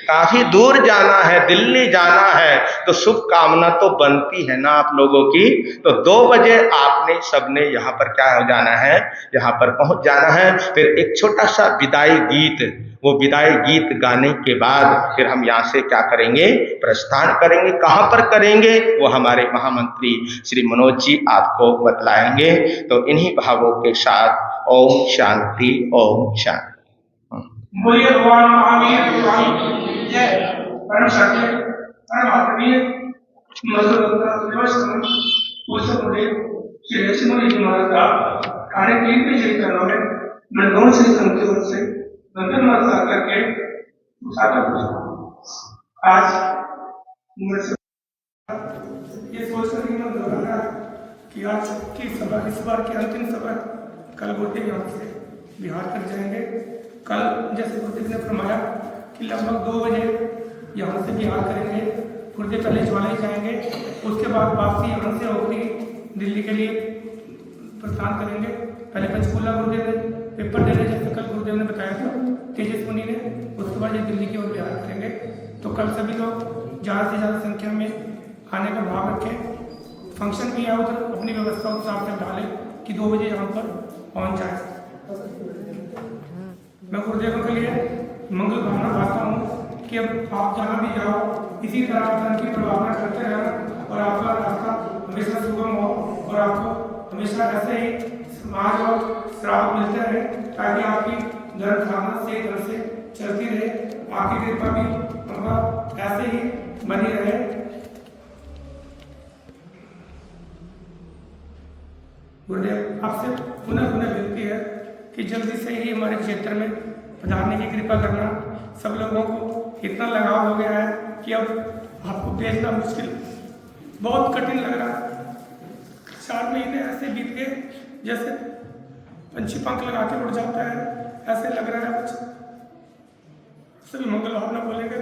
काफी दूर जाना है, दिल्ली जाना है, तो शुभकामना तो बनती है ना आप लोगों की। तो 2 बजे आपने सबने यहाँ पर क्या हो जाना है, यहाँ पर पहुँच जाना है। फिर एक छोटा सा विदाई गीत, वो विदाई गीत गाने के बाद फिर हम यहाँ से क्या करेंगे, प्रस्थान करेंगे। कहाँ पर करेंगे वो हमारे महामंत्री श्री मनोज जी आपको बतलाएंगे। तो इन्हीं भावों के साथ ओम शांति, ओम शांति। बोलिए भगवान महावीर स्वामी की जय। परम सत्य परम आत्मीय श्री लक्ष्मण जी महाराज का कार्य 3 पे चल रहा है। नंदगौर से संकेत से नंदन माता करके आज ये सोचकर कि मैं बोल रहा कि आज की सभा, इस बार की अंतिम सभा, कल गुरुदेव यहाँ से बिहार कर जाएंगे। कल जैसे गुरुदेव ने फरमाया कि लगभग 2 बजे यहाँ से बिहार करेंगे। गुरुदेव पहले ज्वाला जाएंगे, उसके बाद वापसी यहाँ से होगी दिल्ली के लिए प्रस्थान करेंगे। पहले पंचकूला गुरुदेव ने पेपर देने, जैसे कल गुरुदेव ने बताया था तेजस मुनि ने, उसके बाद ये दिल्ली की ओर बिहार करेंगे। तो कल सभी लोग ज़्यादा से ज़्यादा संख्या में आने का भाव रखें। फंक्शन भी है उधर, अपनी व्यवस्था उस हिसाब से डालें कि 2 बजे यहाँ पर पहुँच जाए। मैं गुरुदेव के लिए मंगल कामना पाता हूँ कि अब आप जहाँ भी जाओ इसी तरह धर्म की प्रभावना करते रहना और आपका रास्ता हमेशा सुगम हो और आपको हमेशा ऐसे ही समाज और श्राप मिलते रहे, ताकि आपकी धर्म साधना सही तरह से चलती रहे। आपकी कृपा भी मतलब ऐसे ही बनी रहे। गुरुदेव आपसे पुनः विनती है कि जल्दी से ही हमारे क्षेत्र में पधारने की कृपा करना। सब लोगों को इतना लगाव हो गया है कि अब आपको भेजना मुश्किल, बहुत कठिन लग रहा है। 4 महीने ऐसे बीत गए जैसे पंछी पंख लगा के उड़ जाता है, ऐसे लग रहा है। कुछ सभी मंगल भावना बोलेंगे।